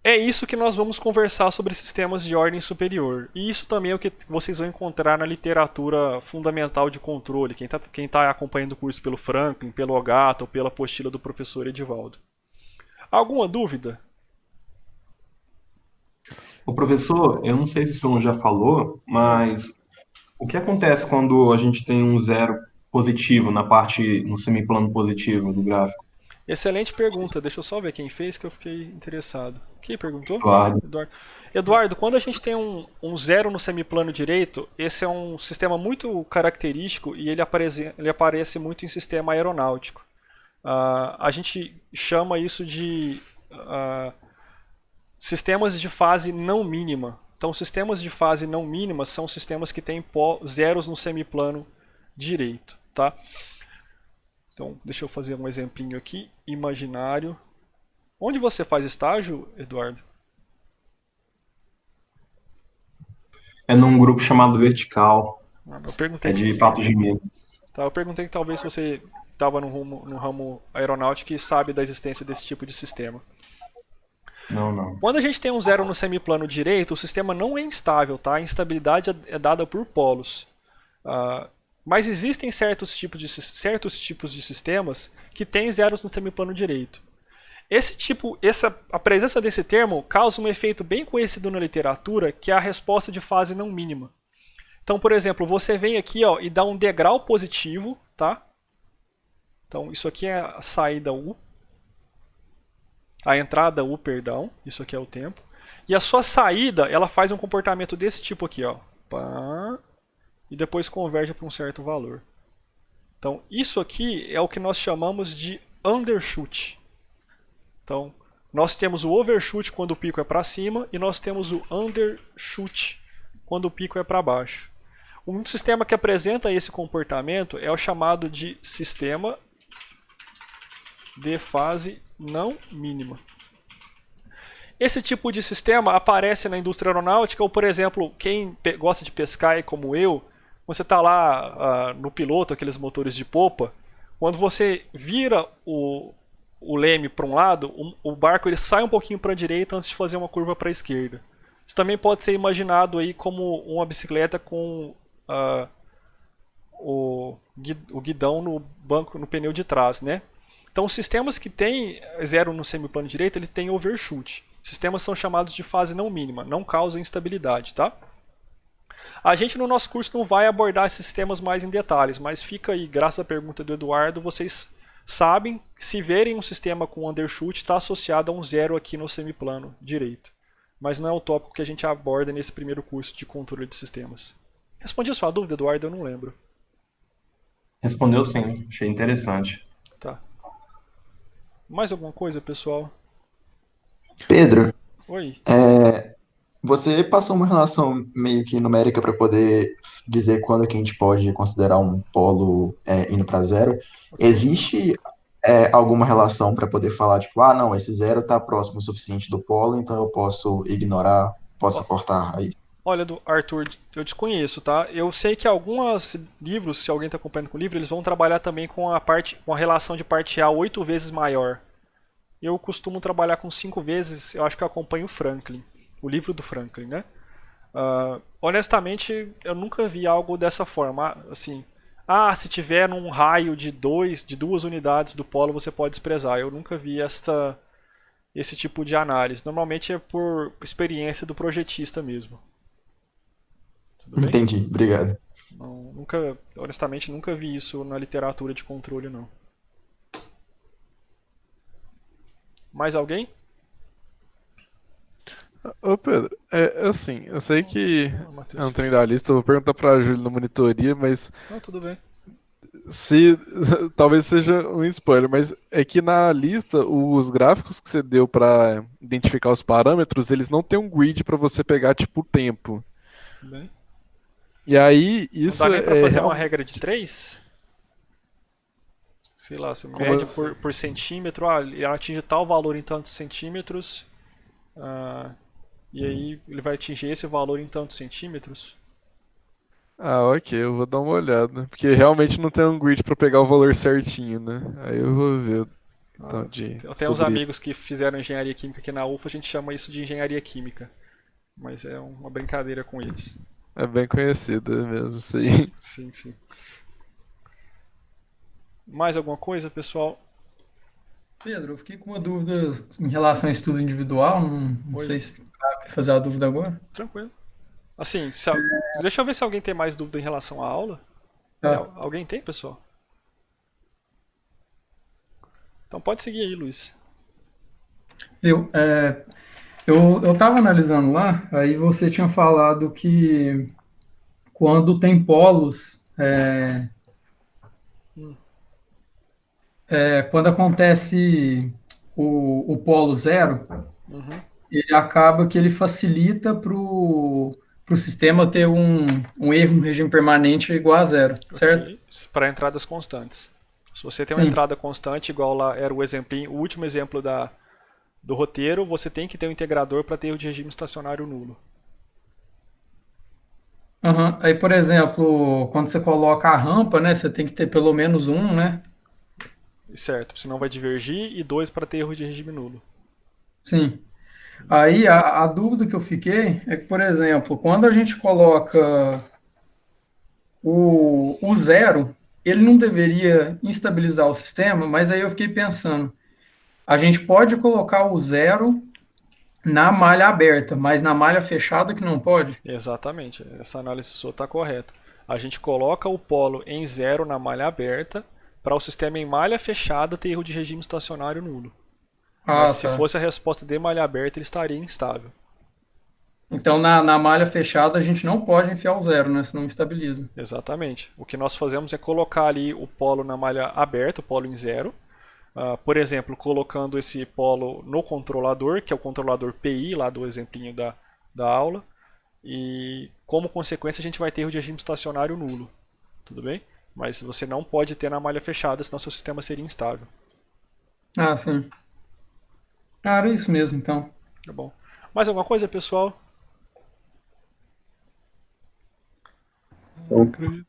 S1: é isso que nós vamos conversar sobre sistemas de ordem superior. E isso também é o que vocês vão encontrar na literatura fundamental de controle. Quem tá acompanhando o curso pelo Franklin, pelo Ogata ou pela apostila do professor Edivaldo. Alguma dúvida?
S4: O professor, eu não sei se o senhor já falou, mas o que acontece quando a gente tem um zero positivo no semiplano positivo do gráfico?
S1: Excelente pergunta. Deixa eu só ver quem fez que eu fiquei interessado. Quem perguntou?
S4: Eduardo.
S1: Eduardo, quando a gente tem um zero no semiplano direito, esse é um sistema muito característico e ele aparece muito em sistema aeronáutico. A gente chama isso de sistemas de fase não mínima. Então, sistemas de fase não mínima são sistemas que têm zeros no semiplano direito. Tá? Então, deixa eu fazer um exemplinho aqui, imaginário. Onde você faz estágio, Eduardo?
S4: É num grupo chamado Vertical.
S1: Eu perguntei.
S4: É de Patos de Minas.
S1: Tá, eu perguntei que talvez você estava no ramo aeronáutico e sabe da existência desse tipo de sistema.
S4: Não.
S1: Quando a gente tem um zero no semiplano direito, o sistema não é instável, tá? A instabilidade é dada por polos. Mas existem certos tipos de sistemas que têm zeros no semiplano direito. A presença desse termo causa um efeito bem conhecido na literatura, que é a resposta de fase não mínima. Então, por exemplo, você vem aqui e dá um degrau positivo, tá? Então, isso aqui é a saída U. A entrada U, perdão. Isso aqui é o tempo. E a sua saída, ela faz um comportamento desse tipo aqui, Pá, e depois converge para um certo valor. Então, isso aqui é o que nós chamamos de undershoot. Então, nós temos o overshoot quando o pico é para cima e nós temos o undershoot quando o pico é para baixo. Um sistema que apresenta esse comportamento é o chamado de sistema de fase não mínima. Esse tipo de sistema aparece na indústria aeronáutica, ou, por exemplo, quem gosta de pescar e como eu, você está lá no piloto, aqueles motores de popa, quando você vira o leme para um lado, o barco ele sai um pouquinho para a direita antes de fazer uma curva para a esquerda. Isso também pode ser imaginado aí como uma bicicleta com o guidão no pneu de trás, né? Então, os sistemas que têm zero no semiplano direito, eles têm overshoot. Sistemas são chamados de fase não mínima, não causam instabilidade, tá? A gente no nosso curso não vai abordar esses sistemas mais em detalhes, mas fica aí, graças à pergunta do Eduardo, vocês sabem, se verem um sistema com undershoot, está associado a um zero aqui no semiplano direito. Mas não é o tópico que a gente aborda nesse primeiro curso de controle de sistemas. Respondi a sua dúvida, Eduardo? Eu não lembro.
S4: Respondeu sim, achei interessante.
S1: Tá. Mais alguma coisa, pessoal?
S6: Pedro,
S1: Oi.
S6: você passou uma relação meio que numérica para poder dizer quando é que a gente pode considerar um polo indo para zero.
S1: Ok.
S6: Existe alguma relação para poder falar, tipo, ah, não, esse zero está próximo o suficiente do polo, então eu posso ignorar, posso
S1: Ó,
S6: cortar aí.
S1: olha, Arthur, eu desconheço, tá? Eu sei que alguns livros, se alguém está acompanhando com o livro, eles vão trabalhar também com a relação de parte A 8 vezes maior. Eu costumo trabalhar com 5 vezes, eu acho que eu acompanho o Franklin, o livro do Franklin, né? Honestamente, eu nunca vi algo dessa forma. Assim, se tiver num raio de 2 unidades do polo, você pode desprezar. Eu nunca vi esse tipo de análise. Normalmente é por experiência do projetista mesmo. Tudo bem?
S6: Entendi, obrigado.
S1: Não, honestamente, nunca vi isso na literatura de controle, não. Mais alguém?
S3: Ô Pedro, assim, eu sei que
S1: Matheus.
S3: é um trem da lista, eu vou perguntar pra Júlia na monitoria, mas
S1: Não, tudo bem.
S3: se talvez seja um spoiler, mas é que na lista os gráficos que você deu pra identificar os parâmetros, eles não tem um grid pra você pegar tipo o tempo.
S1: Tudo bem.
S3: E aí
S1: Não
S3: isso
S1: dá nem pra
S3: é
S1: fazer uma
S3: realmente
S1: regra de 3? Sei lá, você
S3: como
S1: mede
S3: assim?
S1: por centímetro, ela atinge tal valor em tantos centímetros, e aí ele vai atingir esse valor em tantos centímetros.
S3: Ah, ok, eu vou dar uma olhada, porque realmente não tem um grid pra pegar o valor certinho, né? Aí eu vou ver então
S1: Eu tenho uns
S3: sobre.
S1: amigos que fizeram engenharia química aqui na UFA, a gente chama isso de engenharia química, mas é uma brincadeira com eles.
S3: É bem conhecido mesmo, isso aí.
S1: Sim, sim. Mais alguma coisa, pessoal?
S2: Pedro, eu fiquei com uma dúvida em relação ao estudo individual, não
S1: Oi.
S2: sei se cabe fazer a dúvida agora.
S1: Tranquilo. Assim, deixa eu ver se alguém tem mais dúvida em relação à aula.
S2: Tá.
S1: Alguém tem, pessoal? Então pode seguir aí, Luiz.
S2: Eu estava analisando lá, aí você tinha falado que quando tem polos, quando acontece o polo zero,
S1: Uhum.
S2: ele acaba que ele facilita para o sistema ter um erro no regime permanente igual a zero, certo?
S1: Ok. Para entradas constantes. Se você tem uma
S2: Sim.
S1: entrada constante, igual lá era o último exemplo do roteiro, você tem que ter um integrador para ter erro de regime estacionário nulo.
S2: Aham. Aí, por exemplo, quando você coloca a rampa, né, você tem que ter pelo menos um, né?
S1: Certo, senão vai divergir, e 2 para ter erro de regime nulo.
S2: Sim. Aí a dúvida que eu fiquei é que, por exemplo, quando a gente coloca o zero, ele não deveria instabilizar o sistema, mas aí eu fiquei pensando, a gente pode colocar o zero na malha aberta, mas na malha fechada que não pode?
S1: Exatamente, essa análise sua está correta. A gente coloca o polo em 0 na malha aberta, para o sistema em malha fechada ter erro de regime estacionário nulo. Mas
S2: Ah,
S1: se
S2: tá.
S1: fosse a resposta de malha aberta, ele estaria instável.
S2: Então na malha fechada a gente não pode enfiar o zero, né? Senão estabiliza.
S1: Exatamente. O que nós fazemos é colocar ali o polo na malha aberta, o polo em 0. Por exemplo, colocando esse polo no controlador, que é o controlador PI, lá do exemplinho da aula. E como consequência a gente vai ter erro de regime estacionário nulo. Tudo bem? Mas você não pode ter na malha fechada, senão seu sistema seria instável.
S2: Ah, sim. Ah, era isso mesmo, então.
S1: Tá bom. Mais alguma coisa, pessoal?
S3: Não acredito.